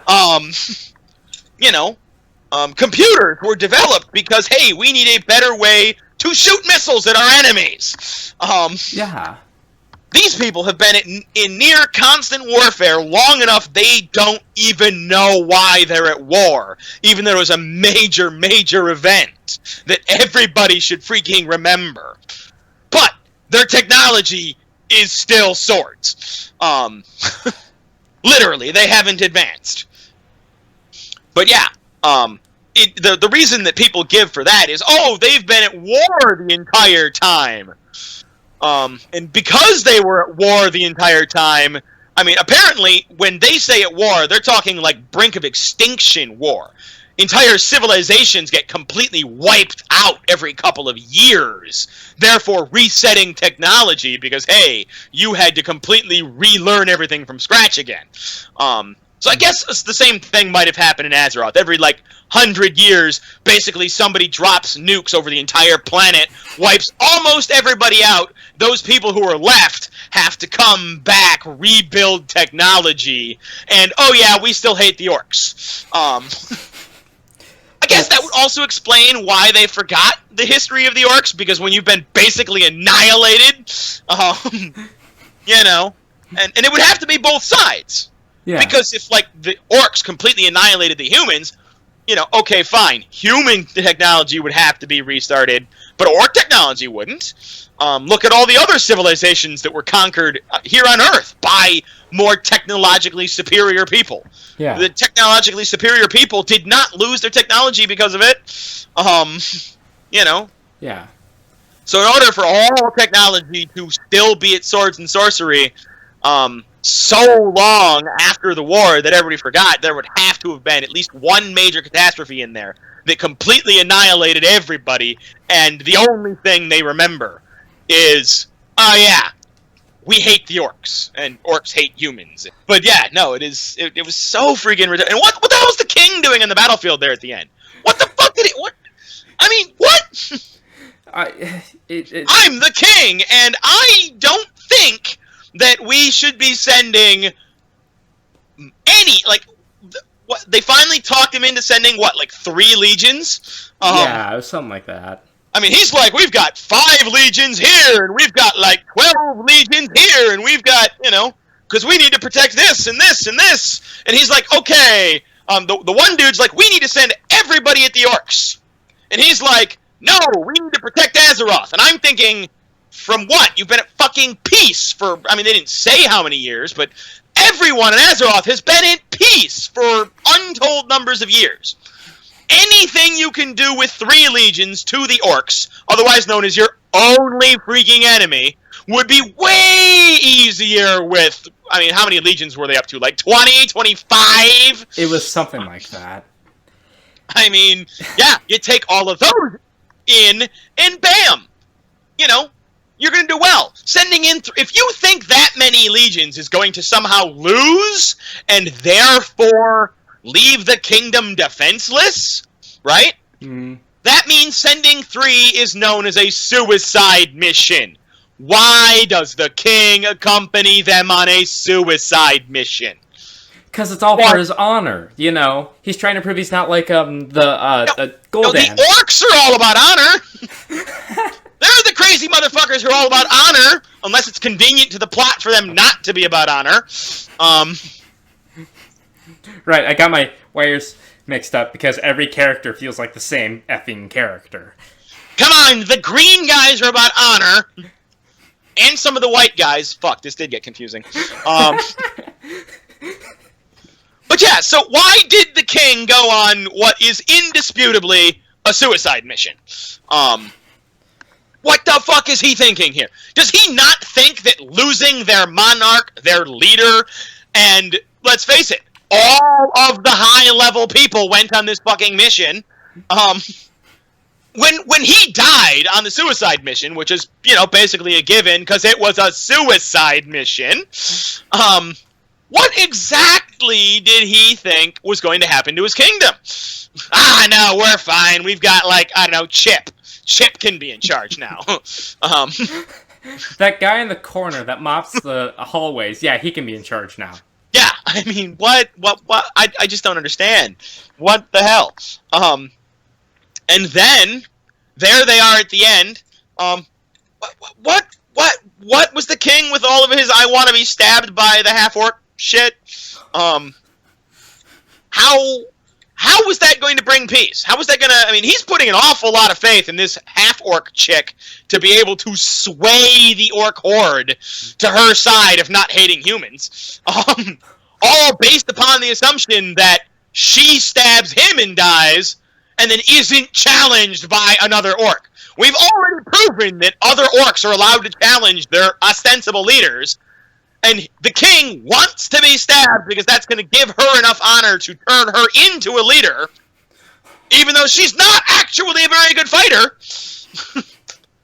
Computers were developed because, hey, we need a better way to shoot missiles at our enemies. Yeah. These people have been in near constant warfare long enough they don't even know why they're at war, even though it was a major, major event that everybody should freaking remember. But their technology is still swords. Literally, they haven't advanced. But yeah, the reason that people give for that is, they've been at war the entire time. And because they were at war the entire time, I mean, apparently, when they say at war, they're talking like brink of extinction war. Entire civilizations get completely wiped out every couple of years, therefore resetting technology because, hey, you had to completely relearn everything from scratch again. So I guess the same thing might have happened in Azeroth. Every, 100 years, basically somebody drops nukes over the entire planet, wipes almost everybody out. Those people who are left have to come back, rebuild technology, and, we still hate the orcs. I guess that would also explain why they forgot the history of the orcs, because when you've been basically annihilated, and it would have to be both sides. Yeah. Because if, the orcs completely annihilated the humans, okay, fine. Human technology would have to be restarted, but orc technology wouldn't. Look at all the other civilizations that were conquered here on Earth by more technologically superior people. Yeah. The technologically superior people did not lose their technology because of it. Yeah. So in order for all technology to still be at swords and sorcery, so long after the war that everybody forgot, there would have to have been at least one major catastrophe in there that completely annihilated everybody, and the only thing they remember is, we hate the orcs, and orcs hate humans. But yeah, no, it was so freaking ridiculous. And what the hell was the king doing on the battlefield there at the end? What the fuck did what? I mean, what? I'm the king, and I don't think that we should be sending any, what, they finally talked him into sending, 3 legions? Yeah, it was something like that. I mean, he's like, we've got 5 legions here, and we've got, 12 legions here, and we've got, because we need to protect this, and this, and this. And he's like, okay, the one dude's like, we need to send everybody at the orcs. And he's like, no, we need to protect Azeroth. And I'm thinking, from what? You've been at fucking peace for, they didn't say how many years, but everyone in Azeroth has been at peace for untold numbers of years. Anything you can do with 3 legions to the orcs, otherwise known as your only freaking enemy, would be way easier with, how many legions were they up to? 20, 25? It was something like that. Yeah, you take all of those in, and bam! You're going to do well. Sending in, if you think that many legions is going to somehow lose, and therefore leave the kingdom defenseless, right? That means sending 3 is known as a suicide mission. Why does the king accompany them on a suicide mission? Because it's all for his honor, you know. He's trying to prove he's not like the Gul'dan. No, the orcs are all about honor. They're the crazy motherfuckers who are all about honor, unless it's convenient to the plot for them not to be about honor. Right, I got my wires mixed up because every character feels like the same effing character. Come on, the green guys are about honor, and some of the white guys. Fuck, this did get confusing. But yeah, so why did the king go on what is indisputably a suicide mission? What the fuck is he thinking here? Does he not think that losing their monarch, their leader, and, let's face it, all of the high-level people went on this fucking mission, when he died on the suicide mission, which is, you know, basically a given, because it was a suicide mission, what exactly did he think was going to happen to his kingdom? No, we're fine. We've got, like, I don't know, Chip. Chip can be in charge now. That guy in the corner that mops the hallways, yeah, he can be in charge now. Yeah, I mean, what? I just don't understand. What the hell? And then, there they are at the end. What was the king with all of his I want to be stabbed by the half-orc shit? How was that going to bring peace? How was that going to... I mean, he's putting an awful lot of faith in this half-orc chick to be able to sway the orc horde to her side of not hating humans. All based upon the assumption that she stabs him and dies, and then isn't challenged by another orc. We've already proven that other orcs are allowed to challenge their ostensible leaders, and the king wants to be stabbed because that's going to give her enough honor to turn her into a leader, even though she's not actually a very good fighter.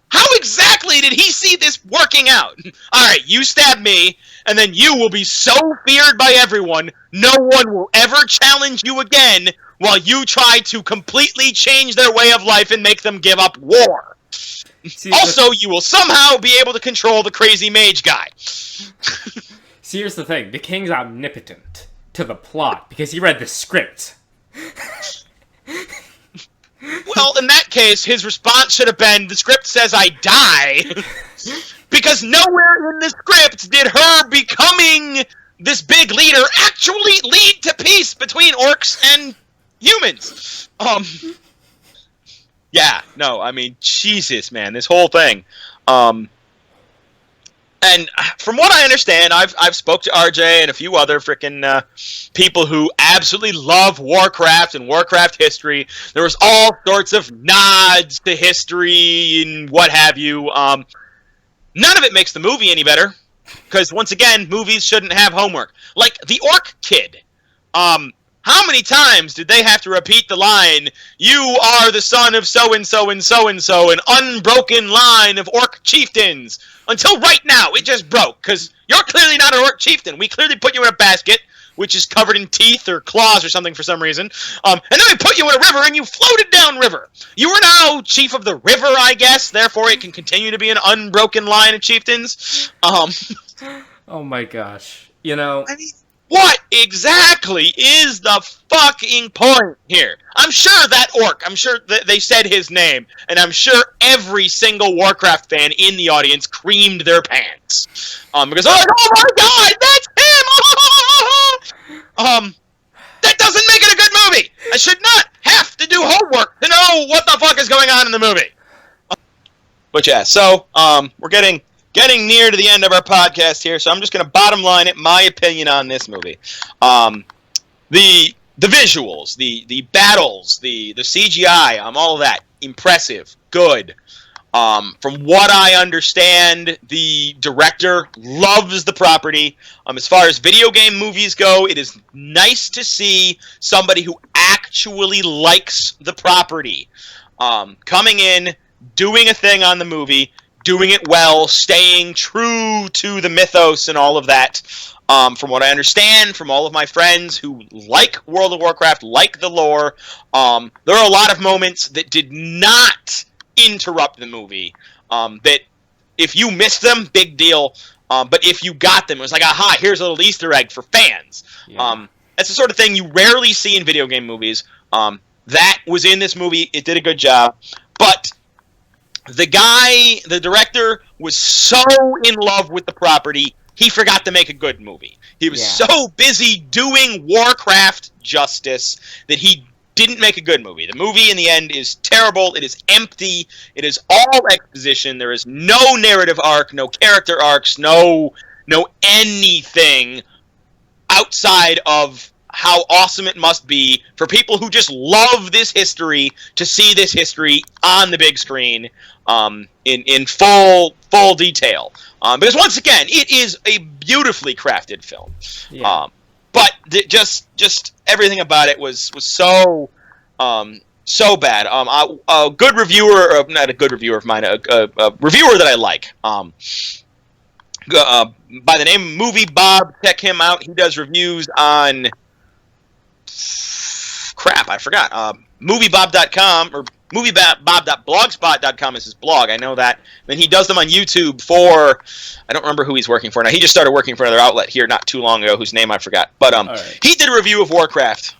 How exactly did he see this working out? Alright, you stab me, and then you will be so feared by everyone, no one will ever challenge you again while you try to completely change their way of life and make them give up war. Also, you will somehow be able to control the crazy mage guy. See, here's the thing. The king's omnipotent to the plot because he read the script. Well, in that case, his response should have been, the script says I die. Because nowhere in the script did her becoming this big leader actually lead to peace between orcs and humans. Yeah, no, I mean, Jesus, man, this whole thing. And from what I understand, I've spoke to RJ and a few other frickin' people who absolutely love Warcraft and Warcraft history. There was all sorts of nods to history and what have you. None of it makes the movie any better, because once again, movies shouldn't have homework. Like the Orc Kid. How many times did they have to repeat the line, "You are the son of so-and-so and so-and-so, an unbroken line of orc chieftains"? Until right now, it just broke, because you're clearly not an orc chieftain. We clearly put you in a basket, which is covered in teeth or claws or something for some reason. And then we put you in a river, and you floated down river. You are now chief of the river, I guess. Therefore, it can continue to be an unbroken line of chieftains. Oh my gosh. You know... I mean, what exactly is the fucking point here? I'm sure that orc, I'm sure that they said his name, and I'm sure every single Warcraft fan in the audience creamed their pants. Because they're like, oh my god, that's him! That doesn't make it a good movie! I should not have to do homework to know what the fuck is going on in the movie. But yeah, so, we're getting near to the end of our podcast here, so I'm just going to bottom line it, my opinion on this movie. The visuals, the battles, the CGI, all of that, impressive, good. From what I understand, the director loves the property. As far as video game movies go, it is nice to see somebody who actually likes the property coming in, doing a thing on the movie, doing it well, staying true to the mythos and all of that. From what I understand from all of my friends who like World of Warcraft, like the lore, there are a lot of moments that did not interrupt the movie. That if you missed them, big deal. But if you got them, it was like, aha, here's a little Easter egg for fans. Yeah. That's the sort of thing you rarely see in video game movies. That was in this movie. It did a good job. But the director, was so in love with the property, he forgot to make a good movie. He was so busy doing Warcraft justice that he didn't make a good movie. The movie, in the end, is terrible. It is empty. It is all exposition. There is no narrative arc, no character arcs, no anything outside of how awesome it must be for people who just love this history to see this history on the big screen in full detail. Because once again, it is a beautifully crafted film. Yeah. But just everything about it was so bad. A good reviewer, not a good reviewer of mine, a reviewer that I like, by the name of Movie Bob. Check him out. He does reviews on crap. I forgot. Moviebob.com or moviebob.blogspot.com is his blog. I know that. Then he does them on YouTube for, I don't remember who he's working for now. He just started working for another outlet here not too long ago, whose name I forgot. But right. He did a review of Warcraft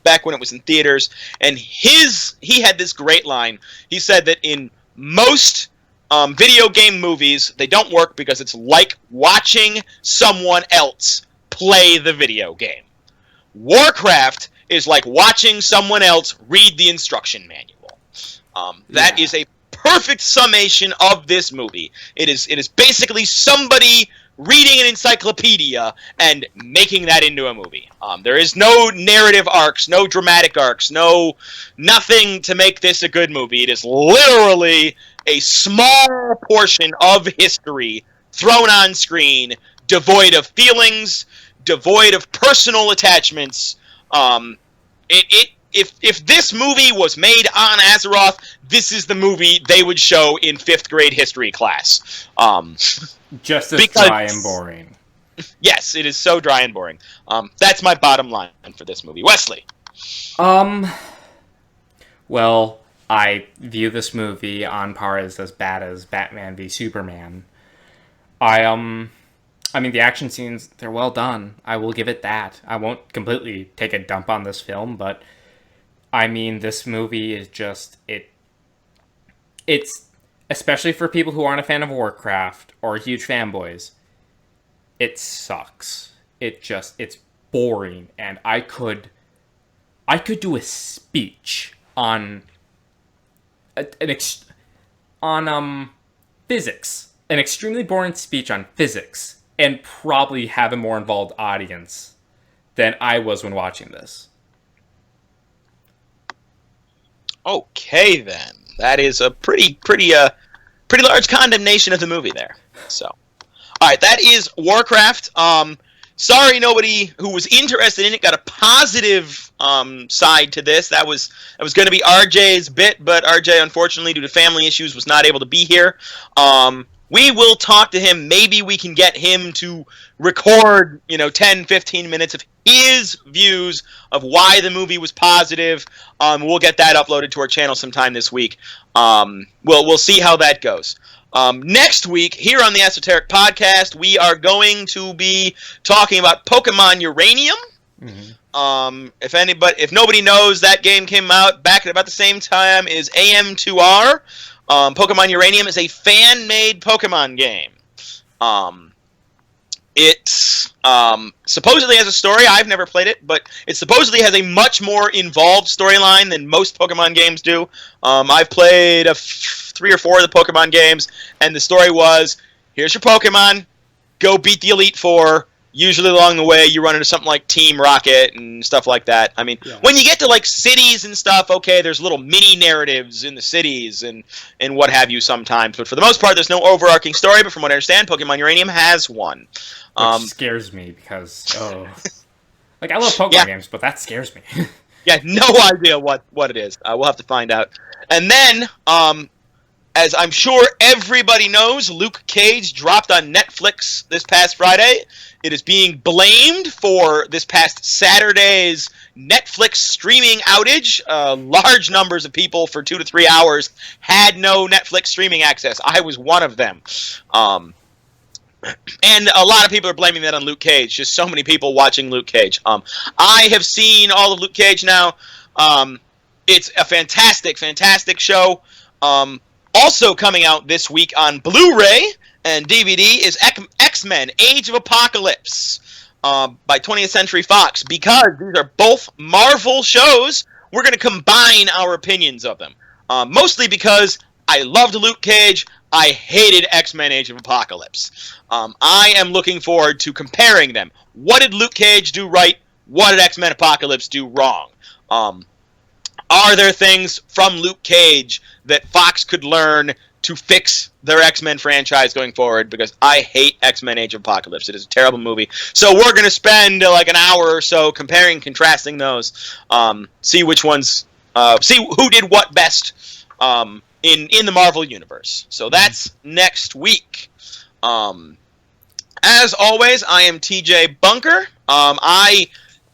back when it was in theaters, and he had this great line. He said that in most video game movies, they don't work because it's like watching someone else play the video game. Warcraft is like watching someone else read the instruction manual. That is a perfect summation of this movie. It is basically somebody reading an encyclopedia and making that into a movie. There is no narrative arcs, no dramatic arcs, nothing to make this a good movie. It is literally a small portion of history thrown on screen, devoid of feelings, devoid of personal attachments. If this movie was made on Azeroth, this is the movie they would show in 5th grade history class. Just as dry and boring. Yes, it is so dry and boring. That's my bottom line for this movie. Wesley. Well, I view this movie on par as bad as Batman v Superman. I mean, the action scenes, they're well done. I will give it that. I won't completely take a dump on this film, but I mean, this movie is just, it's, especially for people who aren't a fan of Warcraft or huge fanboys, it sucks. It's boring, and I could do a speech on physics, an extremely boring speech on physics, and probably have a more involved audience than I was when watching this. Okay, then. That is a pretty large condemnation of the movie there. So, all right, that is Warcraft. Sorry, nobody who was interested in it got a positive side to this. That was going to be RJ's bit, but RJ, unfortunately, due to family issues, was not able to be here. We will talk to him. Maybe we can get him to record, 10, 15 minutes of his views of why the movie was positive. We'll get that uploaded to our channel sometime this week. We'll see how that goes. Next week, here on the Esoteric Podcast, we are going to be talking about Pokemon Uranium. Mm-hmm. If nobody knows, that game came out back at about the same time as AM2R. Pokemon Uranium is a fan-made Pokemon game. It supposedly has a story. I've never played it, but it supposedly has a much more involved storyline than most Pokemon games do. I've played 3 or 4 of the Pokemon games, and the story was, here's your Pokemon, go beat the Elite Four. Usually along the way, you run into something like Team Rocket and stuff like that. I mean, when you get to, cities and stuff, okay, there's little mini-narratives in the cities and what have you sometimes. But for the most part, there's no overarching story. But from what I understand, Pokemon Uranium has one. Which scares me because, I love Pokemon games, but that scares me. Yeah, no idea what it is. We'll have to find out. And then, As I'm sure everybody knows, Luke Cage dropped on Netflix this past Friday. It is being blamed for this past Saturday's Netflix streaming outage. Large numbers of people for 2 to 3 hours had no Netflix streaming access. I was one of them. And a lot of people are blaming that on Luke Cage. Just so many people watching Luke Cage. I have seen all of Luke Cage now. It's a fantastic, fantastic show. Also coming out this week on Blu-ray and DVD is X-Men Age of Apocalypse by 20th Century Fox. Because these are both Marvel shows, we're going to combine our opinions of them. Mostly because I loved Luke Cage, I hated X-Men Age of Apocalypse. I am looking forward to comparing them. What did Luke Cage do right? What did X-Men Apocalypse do wrong? Are there things from Luke Cage that Fox could learn to fix their X-Men franchise going forward? Because I hate X-Men Age of Apocalypse. It is a terrible movie. So we're going to spend like an hour or so comparing, contrasting those. See which ones, see who did what best in the Marvel Universe. So that's next week. As always, I am T.J.Bunker. I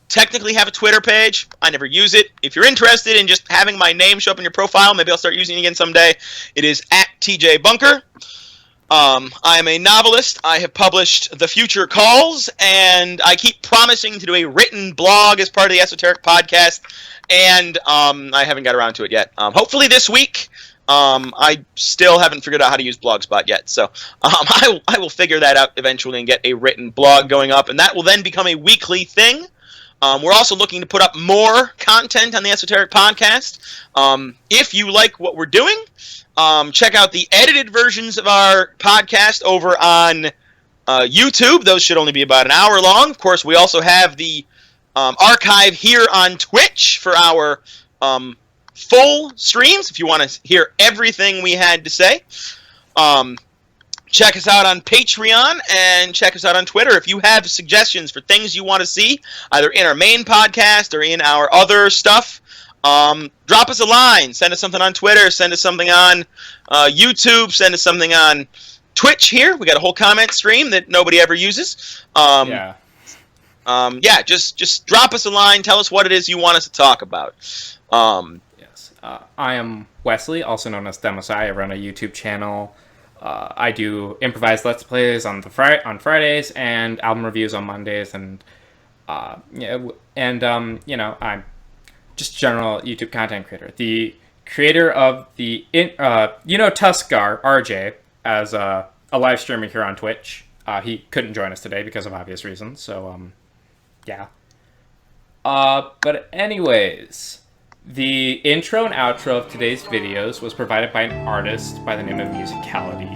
technically have a Twitter page. I never use it. If you're interested in just having my name show up in your profile, maybe I'll start using it again someday. It is at T.J.Bunker. I am a novelist. I have published The Future Calls, and I keep promising to do a written blog as part of the Esoteric Podcast, and I haven't got around to it yet. Hopefully this week. I still haven't figured out how to use Blogspot yet, so I will figure that out eventually and get a written blog going up, and that will then become a weekly thing. We're also looking to put up more content on the Esoteric Podcast. If you like what we're doing, check out the edited versions of our podcast over on YouTube. Those should only be about an hour long. Of course, we also have the archive here on Twitch for our full streams, if you want to hear everything we had to say. Check us out on Patreon, and check us out on Twitter. If you have suggestions for things you want to see, either in our main podcast or in our other stuff, drop us a line. Send us something on Twitter. Send us something on YouTube. Send us something on Twitch here. We got a whole comment stream that nobody ever uses. Just drop us a line. Tell us what it is you want us to talk about. Yes. I am Wesley, also known as Demosai. I run a YouTube channel. I do improvised Let's Plays on Fridays and album reviews on Mondays, and I'm just general YouTube content creator. The creator of the Tuskgarr, RJ, as a live streamer here on Twitch. He couldn't join us today because of obvious reasons. So but anyways. The intro and outro of today's videos was provided by an artist by the name of Musicality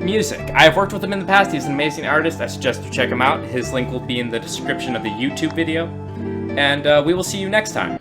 Music. I have worked with him in the past. He's an amazing artist. I suggest you check him out. His link will be in the description of the YouTube video. And we will see you next time.